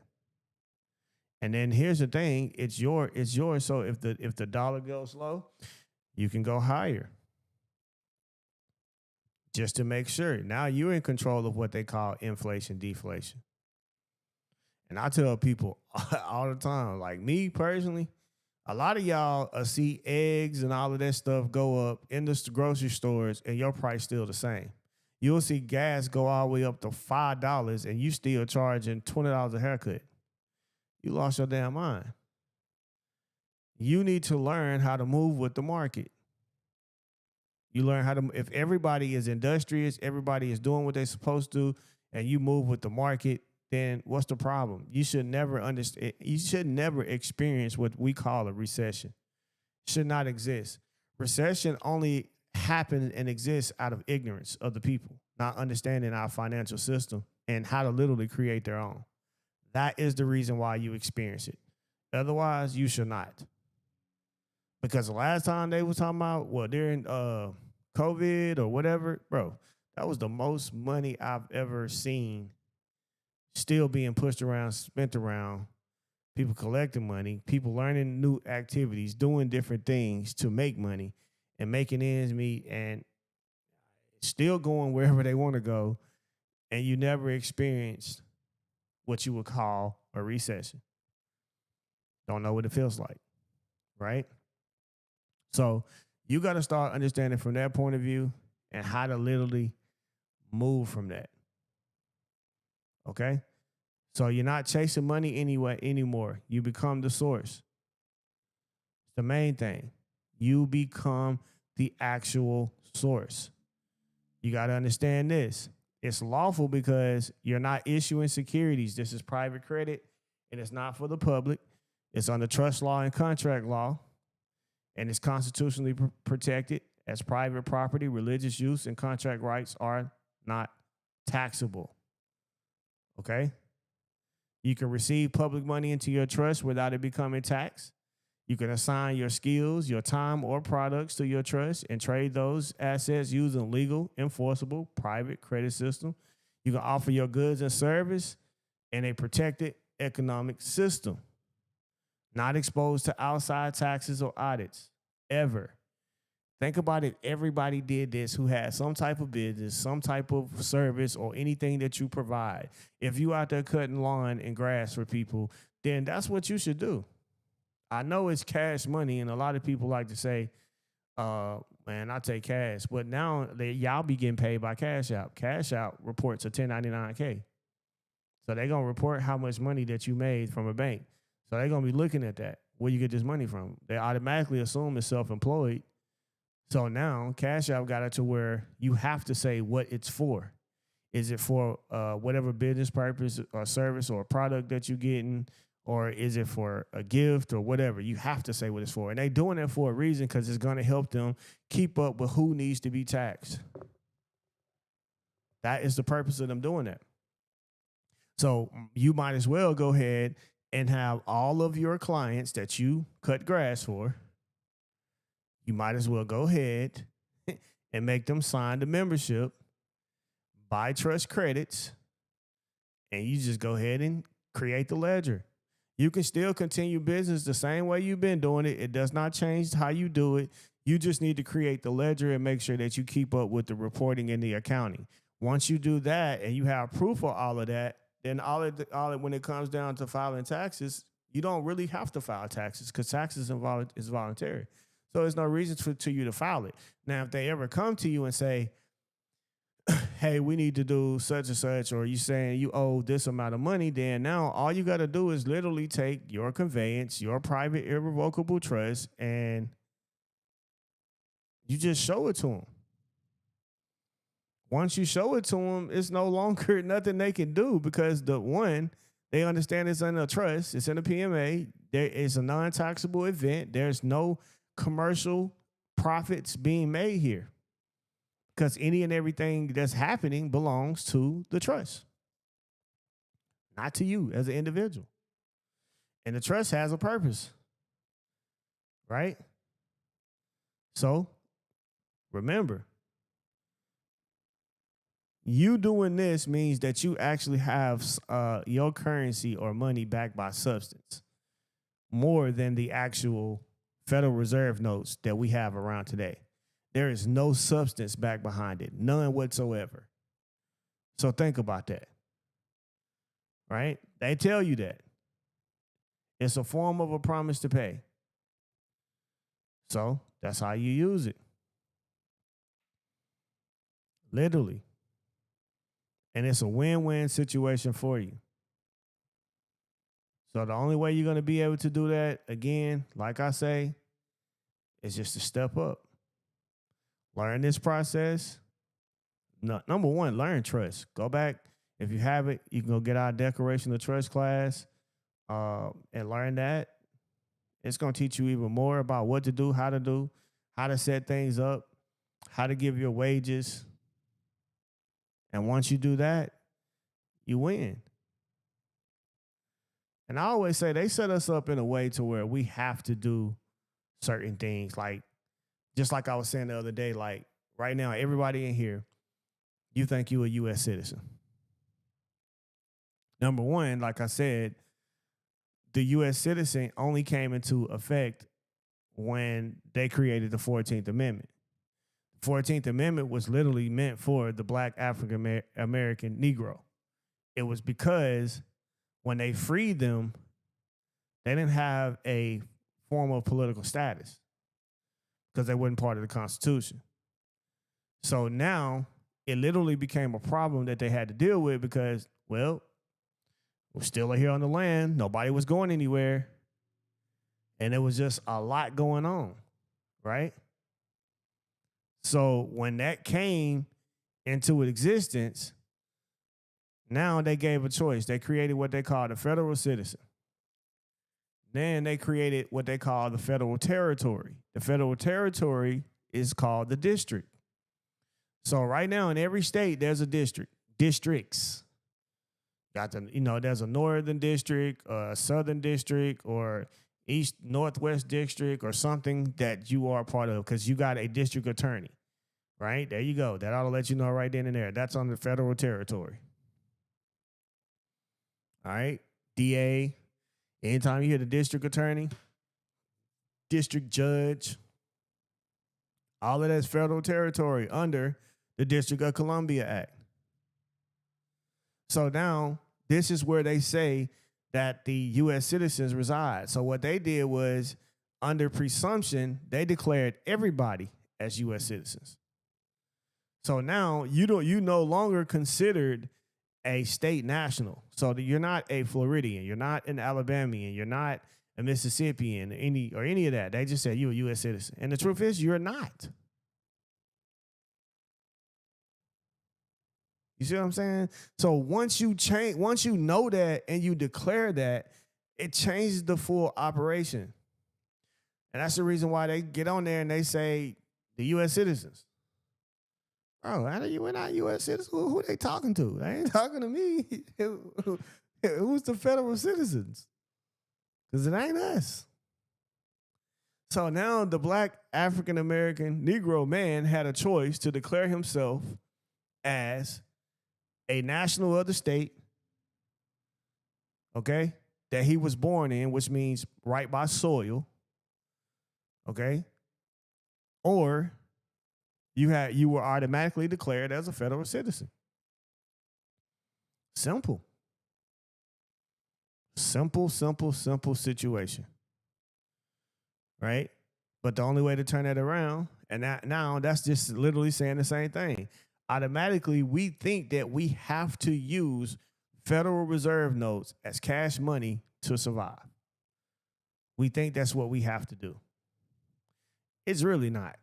And then here's the thing, it's yours. So if the dollar goes low, you can go higher. Just to make sure. Now you're in control of what they call inflation, deflation. And I tell people all the time, like me personally, a lot of y'all see eggs and all of that stuff go up in the grocery stores and your price still the same. You'll see gas go all the way up to $5 and you still charging $20 a haircut. You lost your damn mind. You need to learn how to move with the market. You learn how to, if everybody is industrious, everybody is doing what they're supposed to, and you move with the market, then what's the problem? You should never understand. You should never experience what we call a recession. It should not exist. Recession only happen and exists out of ignorance of the people, not understanding our financial system and how to literally create their own. That is the reason why you experience it. Otherwise, you should not. Because the last time they was talking about, well, during COVID or whatever, bro, that was the most money I've ever seen still being pushed around, spent around, people collecting money, people learning new activities, doing different things to make money and making ends meet and still going wherever they want to go. And you never experienced what you would call a recession. Don't know what it feels like, right? So you got to start understanding from that point of view and how to literally move from that. Okay? So you're not chasing money anymore. You become the source. It's the main thing. You become the actual source. You got to understand this. It's lawful because you're not issuing securities. This is private credit, and it's not for the public. It's under trust law and contract law, and it's constitutionally protected as private property. Religious use and contract rights are not taxable. Okay? You can receive public money into your trust without it becoming taxed. You can assign your skills, your time, or products to your trust and trade those assets using legal, enforceable, private credit system. You can offer your goods and service in a protected economic system, not exposed to outside taxes or audits, ever. Think about it. Everybody did this who had some type of business, some type of service, or anything that you provide. If you out there cutting lawn and grass for people, then that's what you should do. I know it's cash money, and a lot of people like to say, man, I take cash. But now y'all be getting paid by Cash App. Cash App reports a 1099K. So they're going to report how much money that you made from a bank. So they're going to be looking at that. Where you get this money from? They automatically assume it's self-employed. So now Cash App got it to where you have to say what it's for. Is it for whatever business purpose or service or product that you're getting? Or is it for a gift or whatever? You have to say what it's for. And they're doing it for a reason because it's going to help them keep up with who needs to be taxed. That is the purpose of them doing that. So you might as well go ahead and have all of your clients that you cut grass for, you might as well go ahead and make them sign the membership, buy trust credits, and you just go ahead and create the ledger. You can still continue business the same way you've been doing it. It does not change how you do it. You just need to create the ledger and make sure that you keep up with the reporting and the accounting. Once you do that and you have proof of all of that, then when it comes down to filing taxes, you don't really have to file taxes because taxes is voluntary. So there's no reason for you to file it. Now, if they ever come to you and say, hey, we need to do such and such, or you saying you owe this amount of money, then now all you got to do is literally take your conveyance, your private irrevocable trust, and you just show it to them. Once you show it to them, it's no longer nothing they can do because they understand it's in a trust, it's in a PMA, there is a non-taxable event, there's no commercial profits being made here. Because any and everything that's happening belongs to the trust, not to you as an individual. And the trust has a purpose, right? So remember, you doing this means that you actually have your currency or money backed by substance more than the actual Federal Reserve notes that we have around today. There is no substance back behind it, none whatsoever. So think about that, right? They tell you that. It's a form of a promise to pay. So that's how you use it. Literally. And it's a win-win situation for you. So the only way you're going to be able to do that, again, like I say, is just to step up. Learn this process. No, number one, learn trust. Go back. If you have it, you can go get our Declaration of Trust class and learn that. It's going to teach you even more about what to do, how to set things up. how to give your wages. And once you do that, you win. And I always say they set us up in a way to where we have to do certain things. Like, just like I was saying the other day, like right now, everybody in here, you think you a U.S. citizen. Number one, like I said, the U.S. citizen only came into effect when they created the 14th Amendment. The 14th Amendment was literally meant for the black African American Negro. It was because when they freed them, they didn't have a form of political status because they weren't part of the Constitution. So now it literally became a problem that they had to deal with because, well, we're still here on the land. Nobody was going anywhere. And it was just a lot going on, right? So when that came into existence, now they gave a choice. They created what they call the federal citizen. Then they created what they call the federal territory. The federal territory is called the district. So right now in every state, there's a district. Districts. There's a northern district, a southern district, or east, northwest district, or something that you are a part of because you got a district attorney, right? There you go. That ought to let you know right then and there. That's on the federal territory. All right? DA. Anytime you hear the district attorney, district judge, all of that's federal territory under the District of Columbia Act. So now this is where they say that the U.S. citizens reside. So what they did was, under presumption, they declared everybody as U.S. citizens. So now you no longer considered a state national. So you're not a Floridian, you're not an Alabamian, you're not a Mississippian, any of that. They just said you're a U.S. citizen. And the truth is, you're not. You see what I'm saying? So once you know that and you declare that, it changes the full operation. And that's the reason why they get on there and they say the U.S. citizens. Oh, we're not U.S. citizens? Who are they talking to? They ain't talking to me. Who's the federal citizens? Because it ain't us. So now the black African-American Negro man had a choice to declare himself as a national of the state, okay, that he was born in, which means right by soil, okay, or you were automatically declared as a federal citizen. Simple situation, right? But the only way to turn that around, and now that's just literally saying the same thing. Automatically, we think that we have to use Federal Reserve notes as cash money to survive. We think that's what we have to do. It's really not.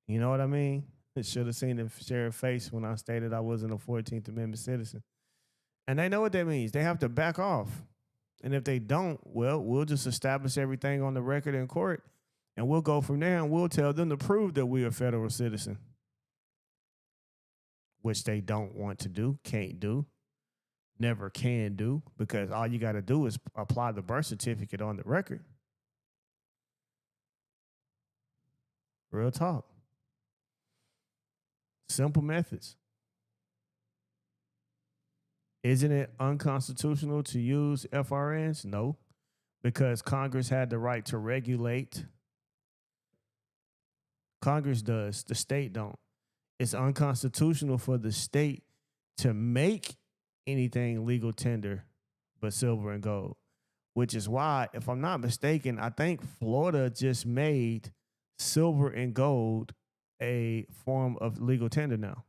You know what I mean? I should have seen the sheriff's face when I stated I wasn't a 14th Amendment citizen. And they know what that means. They have to back off. And if they don't, well, we'll just establish everything on the record in court, and we'll go from there, and we'll tell them to prove that we're a federal citizen, which they don't want to do, can't do, never can do, because all you got to do is apply the birth certificate on the record. Real talk. Simple methods. Isn't it unconstitutional to use FRNs? No, because Congress had the right to regulate. Congress does. The state don't. It's unconstitutional for the state to make anything legal tender but silver and gold, which is why, if I'm not mistaken, I think Florida just made silver and gold a form of legal tender now.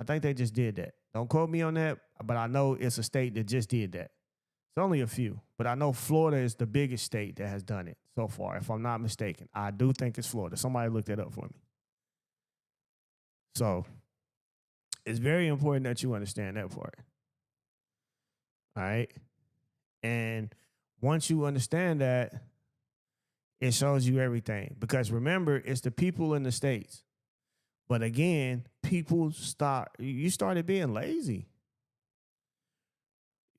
I think they just did that. Don't quote me on that, but I know it's a state that just did that. It's only a few, but I know Florida is the biggest state that has done it so far, if I'm not mistaken. I do think it's Florida. Somebody look that up for me. So it's very important that you understand that part. All right? And Once you understand that, it shows you everything. Because remember, it's the people in the States. But again, you started being lazy.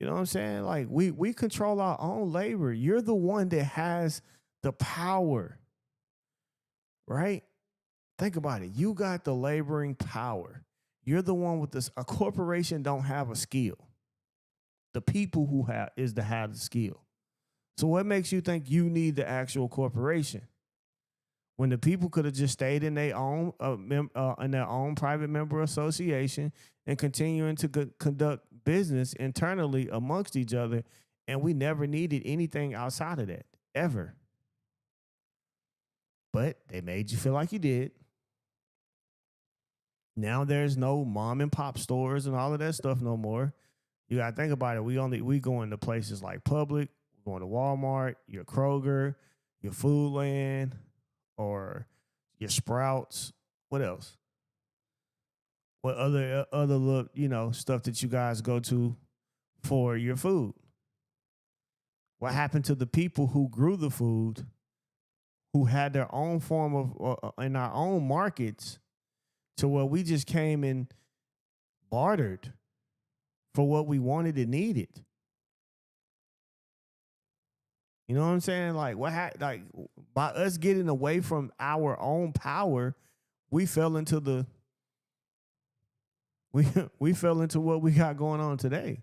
You know what I'm saying? Like we control our own labor. You're the one that has the power, right? Think about it. You got the laboring power. You're the one with this. A corporation don't have a skill. The people who have the skill. So what makes you think you need the actual corporation when the people could have just stayed in their own private member association and continuing to conduct business internally amongst each other, and we never needed anything outside of that ever. But they made you feel like you did. Now there's no mom and pop stores and all of that stuff no more. You gotta think about it. We go into places like Public, we're going to Walmart, your Kroger, your Foodland, or your Sprouts. What else? What other look, stuff that you guys go to for your food? What happened to the people who grew the food, who had their own form of in our own markets, to where we just came and bartered for what we wanted and needed? You know what I'm saying? Like like by us getting away from our own power, we fell into the we fell into what we got going on today.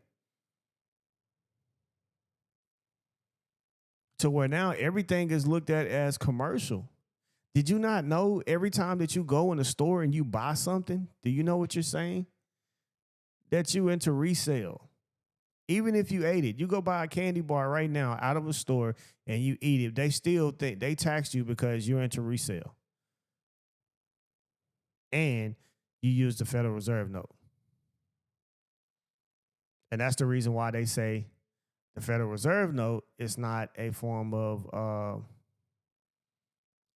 To where now everything is looked at as commercial. Did you not know every time that you go in a store and you buy something, do you know what you're saying? That you into resale. Even if you ate it, you go buy a candy bar right now out of a store and you eat it, they still think they tax you because you're into resale. And you use the Federal Reserve note. And that's the reason why they say the Federal Reserve note is not a form of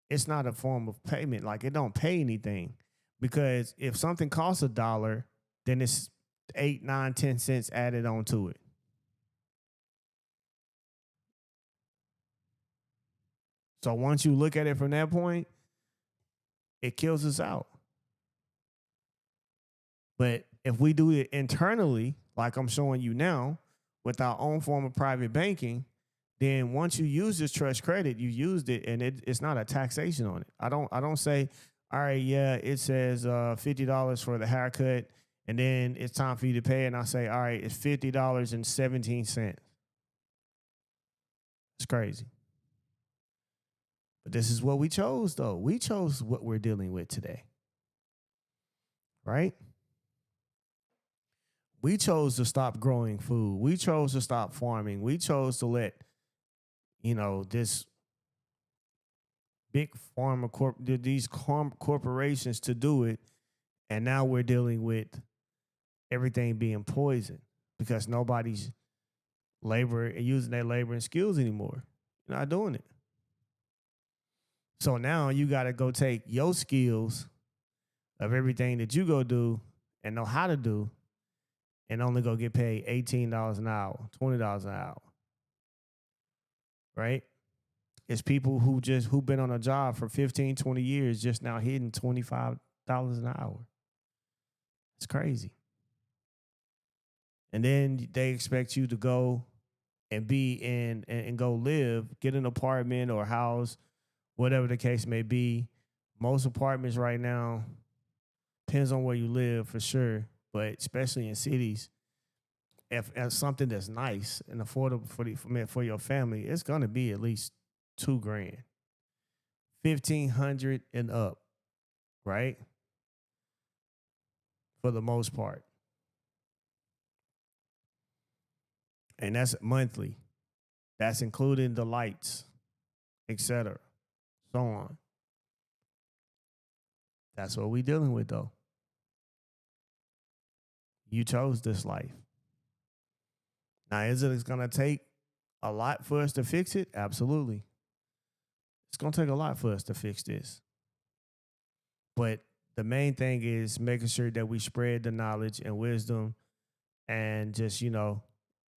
it's not a form of payment. Like it don't pay anything. Because if something costs $1, then it's 8, 9, 10 cents added onto it. So once you look at it from that point, it kills us out. But if we do it internally, like I'm showing you now, with our own form of private banking, then once you use this trust credit, you used it, and it's not a taxation on it. I don't say, all right, yeah, it says $50 for the haircut, and then it's time for you to pay, and I say, all right, it's $50.17. It's crazy. But this is what we chose, though. We chose what we're dealing with today. Right? We chose to stop growing food. We chose to stop farming. We chose to let, this big pharma these corporations to do it. And now we're dealing with everything being poisoned because nobody's using their labor and skills anymore. You're not doing it. So now you got to go take your skills of everything that you go do and know how to do and only go get paid $18 an hour, $20 an hour. Right? It's people who've been on a job for 15, 20 years just now hitting $25 an hour. It's crazy. And then they expect you to go and be in and go live, get an apartment or house, whatever the case may be. Most apartments right now, depends on where you live for sure, but especially in cities, if something that's nice and affordable for your family, it's gonna be at least $2,000, $1,500 and up, right? For the most part, and that's monthly. That's including the lights, etc., so on. That's what we dealing with, though. You chose this life. Now, is it going to take a lot for us to fix it? Absolutely. It's going to take a lot for us to fix this. But the main thing is making sure that we spread the knowledge and wisdom and just,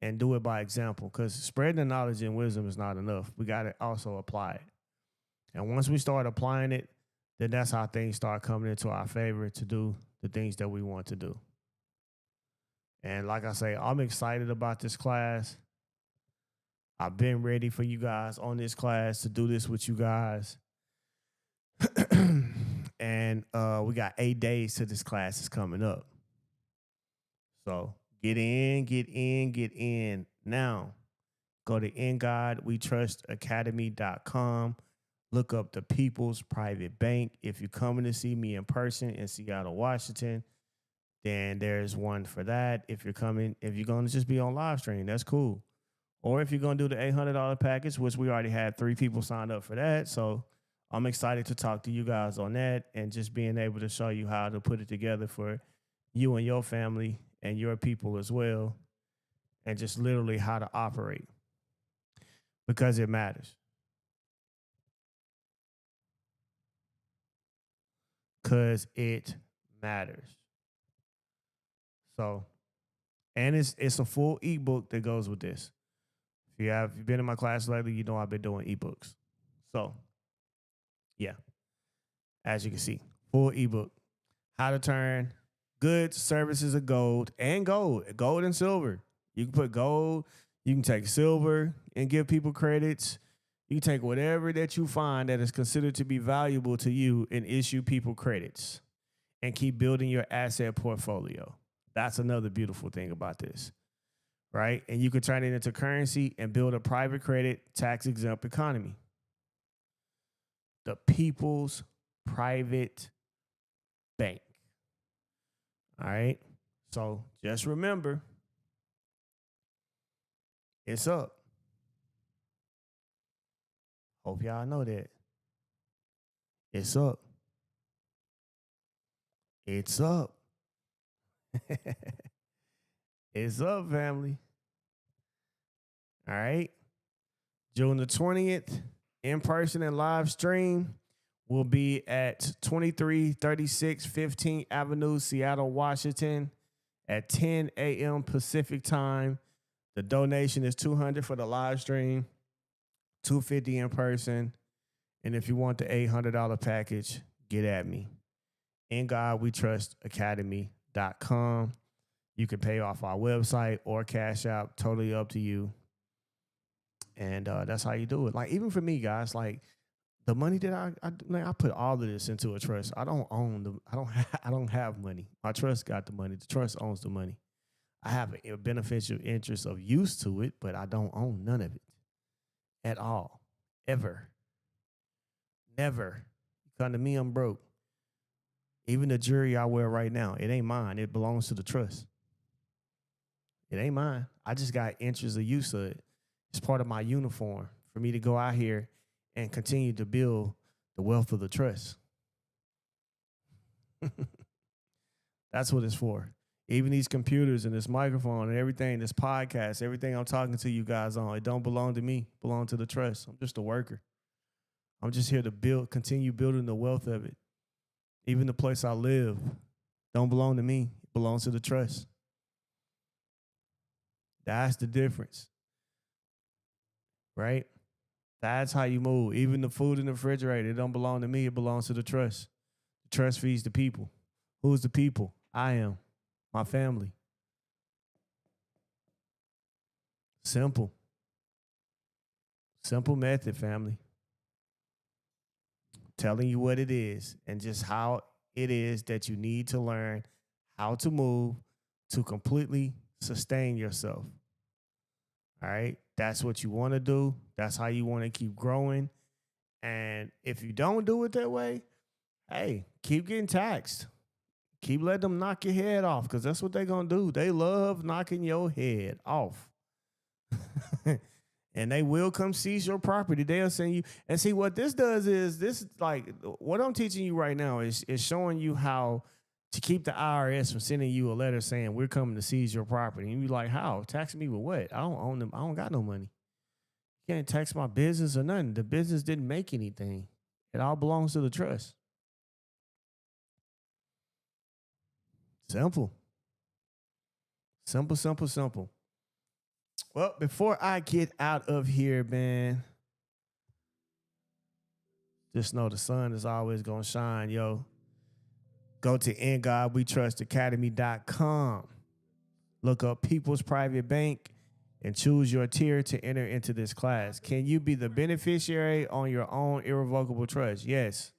and do it by example, because spreading the knowledge and wisdom is not enough. We got to also apply it. And once we start applying it, then that's how things start coming into our favor to do the things that we want to do. And like I say, I'm excited about this class. I've been ready for you guys on this class to do this with you guys. And we got 8 days to this class is coming up. So get in now. Go to InGodWeTrustAcademy.com. Look up the People's Private Bank. If you're coming to see me in person in Seattle, Washington, then there's one for that. If you're going to just be on live stream, that's cool. Or if you're going to do the $800 package, which we already had 3 people signed up for that. So I'm excited to talk to you guys on that and just being able to show you how to put it together for you and your family and your people as well. And just literally how to operate, because it matters. Because it matters. So, and it's a full ebook that goes with this. If you've been in my class lately, you know I've been doing ebooks. So, yeah, as you can see, full ebook. How to turn goods, services of gold and silver. You can put gold, you can take silver and give people credits. You can take whatever that you find that is considered to be valuable to you and issue people credits and keep building your asset portfolio. That's another beautiful thing about this, right? And you can turn it into currency and build a private credit, tax-exempt economy. The People's Private Bank. All right? So just remember, it's up. Hope y'all know that. It's up. It's up. It's up, family. All right. June the 20th, in person and live stream, will be at 2336 15th Avenue, Seattle, Washington, at 10 a.m. Pacific time. The donation is $200 for the live stream, $250 in person. And if you want the $800 package, get at me. InGodWeTrustAcademy.com. You can pay off our website or Cash App, totally up to you. And that's how you do it. Like, even for me, guys, like the money that I put all of this into a trust. I don't own I don't have money. My trust got the money. The trust owns the money. I have a beneficial interest of use to it, but I don't own none of it at all, ever, never. Come to me, I'm broke. Even the jewelry I wear right now, it ain't mine. It belongs to the trust. It ain't mine. I just got interest of use of it. It's part of my uniform for me to go out here and continue to build the wealth of the trust. That's what it's for. Even these computers and this microphone and everything, this podcast, everything I'm talking to you guys on, it don't belong to me. It belong to the trust. I'm just a worker. I'm just here to continue building the wealth of it. Even the place I live don't belong to me. It belongs to the trust. That's the difference. Right? That's how you move. Even the food in the refrigerator, it don't belong to me. It belongs to the trust. The trust feeds the people. Who's the people? I am. My family. Simple. Simple method, family. Telling you what it is and just how it is that you need to learn how to move to completely sustain yourself. All right? That's what you want to do. That's how you want to keep growing. And if you don't do it that way, hey, keep getting taxed. Keep letting them knock your head off, because that's what they're going to do. They love knocking your head off. And they will come seize your property. They'll send you. And see, what this does is, this, like, what I'm teaching you right now is showing you how to keep the IRS from sending you a letter saying we're coming to seize your property. And you're like, how? Tax me with what? I don't own them. I don't got no money. You can't tax my business or nothing. The business didn't make anything. It all belongs to the trust. Simple. Simple, simple, simple. Well, before I get out of here, man, just know the sun is always gonna shine, yo. Go to ingodwetrustacademy.com. Look up People's Private Bank and choose your tier to enter into this class. Can you be the beneficiary on your own irrevocable trust? Yes.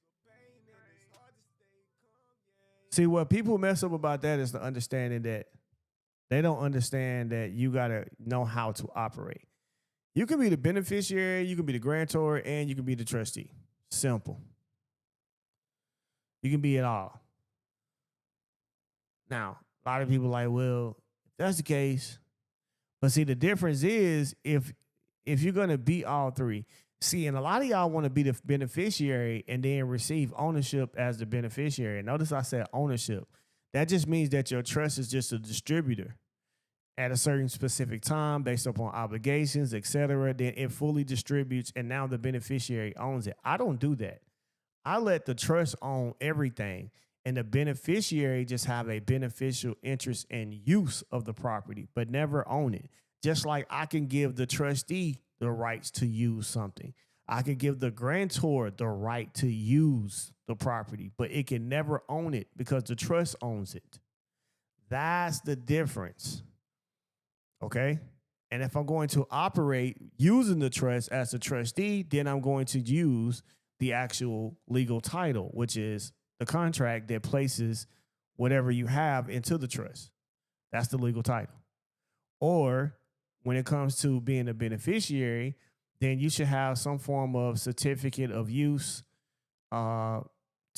See, what people mess up about that is the understanding that they don't understand that you got to know how to operate. You can be the beneficiary, you can be the grantor, and you can be the trustee. Simple. You can be it all. Now, a lot of people are like, well, if that's the case, but see, the difference is if you're going to be all three. See, and a lot of y'all want to be the beneficiary and then receive ownership as the beneficiary. Notice I said ownership. That just means that your trust is just a distributor at a certain specific time based upon obligations, etc. Then it fully distributes, and now the beneficiary owns it. I don't do that. I let the trust own everything, and the beneficiary just have a beneficial interest and use of the property, but never own it. Just like I can give the trustee the rights to use something. I can give the grantor the right to use the property, but it can never own it because the trust owns it. That's the difference. Okay? And if I'm going to operate using the trust as a trustee, then I'm going to use the actual legal title, which is the contract that places whatever you have into the trust. That's the legal title. Or when it comes to being a beneficiary, then you should have some form of certificate of use to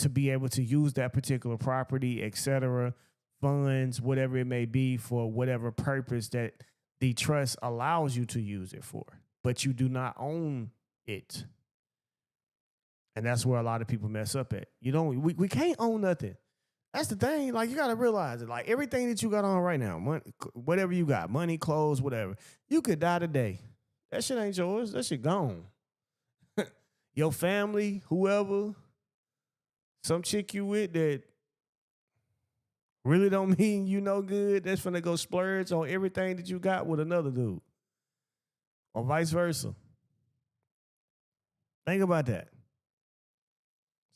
be able to use that particular property, etc., funds, whatever it may be, for whatever purpose that the trust allows you to use it for. But you do not own it. And that's where a lot of people mess up at. We can't own nothing. That's the thing. Like, you got to realize it. Like, everything that you got on right now, money, whatever you got, money, clothes, whatever, you could die today. That shit ain't yours. That shit gone. Your family, whoever, some chick you with that really don't mean you no good, that's finna go splurge on everything that you got with another dude. Or vice versa. Think about that.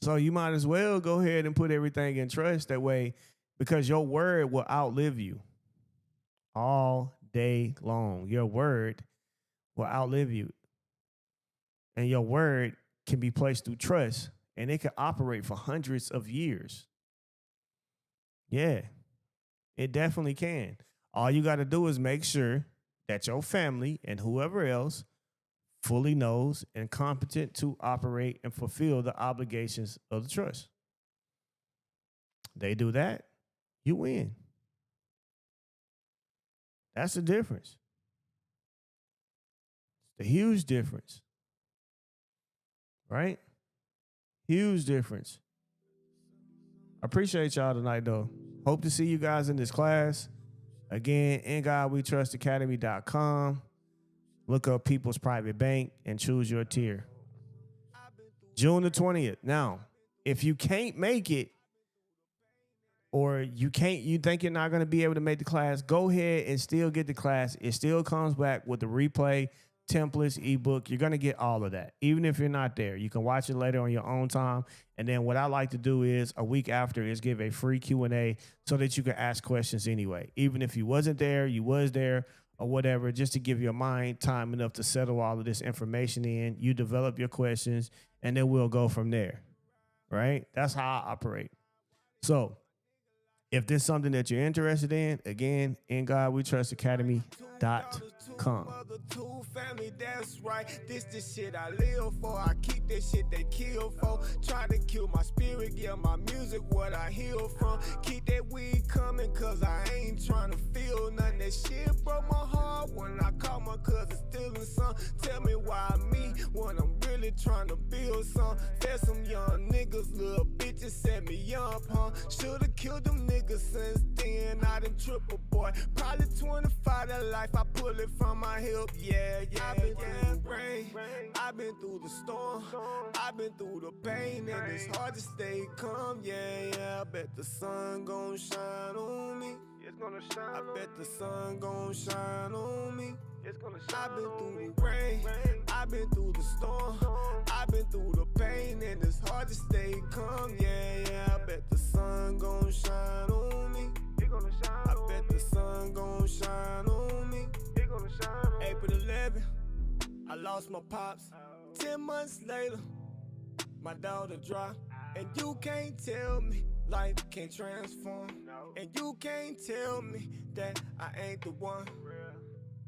So you might as well go ahead and put everything in trust that way, because your word will outlive you all day long. Your word will outlive you. And your word can be placed through trust, and it can operate for hundreds of years. Yeah, it definitely can. All you got to do is make sure that your family and whoever else fully knows and competent to operate and fulfill the obligations of the trust. They do that, you win. That's the difference. It's a huge difference. Right? Huge difference. I appreciate y'all tonight, though. Hope to see you guys in this class. Again, ingodwetrustacademy.com. Look up People's Private Bank and choose your tier. June the 20th. Now, if you can't make it, or you think you're not going to be able to make the class, go ahead and still get the class. It still comes back with the replay, templates, ebook. You're going to get all of that. Even if you're not there, you can watch it later on your own time. And then what I like to do is a week after is give a free Q&A so that you can ask questions anyway. Even if you wasn't there, you was there, or whatever, just to give your mind time enough to settle all of this information in. You develop your questions, and then we'll go from there, right? That's how I operate. So if there's something that you're interested in, again, ingodwetrustacademy.com. Family, that's right. This shit I live for. I keep that shit they kill for. Try to kill my spirit, yeah, my music what I heal from. Keep that weed coming, cause I ain't trying to feel nothing. That shit broke my heart when I caught my cousin stealing some. Tell me why me when I'm really trying to build some. Fed some young niggas, little bitches set me up, huh? Should've killed them niggas since then. I done triple boy. Probably 25 that life, I pull it from my hip, yeah. I've been through the rain, I've been through the storm, I've been through the pain, and it's hard to stay calm, yeah. I bet the sun gon' shine on me. gonna shine. I bet the sun gon' shine on me. It's gonna shine. I've been through the rain, I've been through the storm, I've been through the pain, and it's hard to stay calm. Yeah, I bet the sun gon' shine on me. It gonna shine. I bet the sun gon' shine on me. It gonna shine. April 11th, I lost my pops. 10 months later, my daughter dropped. And you can't tell me life can't transform. And you can't tell me that I ain't the one.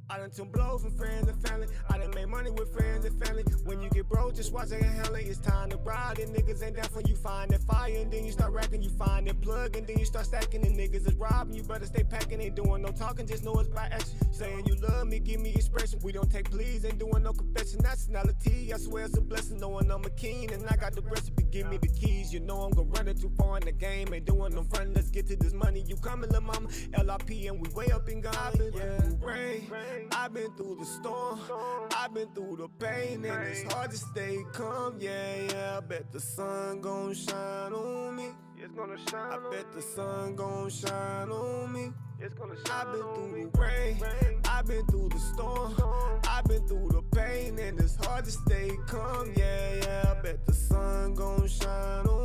I done took blows from friends and family. I done made money with friends and family. When you get broke, just watch I can handle it. It's time to ride. And niggas ain't down for you find that fire. And then you start racking, you find that plug. And then you start stacking. And niggas is robbing. You better stay packing. Ain't doing no talking, just know it's by action. Saying you love me, give me expression. We don't take pleas, ain't doing no confession. Nationality, I swear it's a blessing. Knowing I'm a king and I got the recipe. Give me the keys. You know I'm gonna run it too far in the game. Ain't doing no front. Let's get to this money. You coming, little mama? LRP and we way up and gone. Rain. I've been through the storm, I've been through the pain, and it's hard to stay calm. Yeah, I bet the sun gon' shine on me. It's gonna shine. I bet the sun gon' shine on me. It's gonna shine. I've been through the rain, I've been through the storm, I've been through the pain, and it's hard to stay calm. Yeah, I bet the sun gon' shine on me.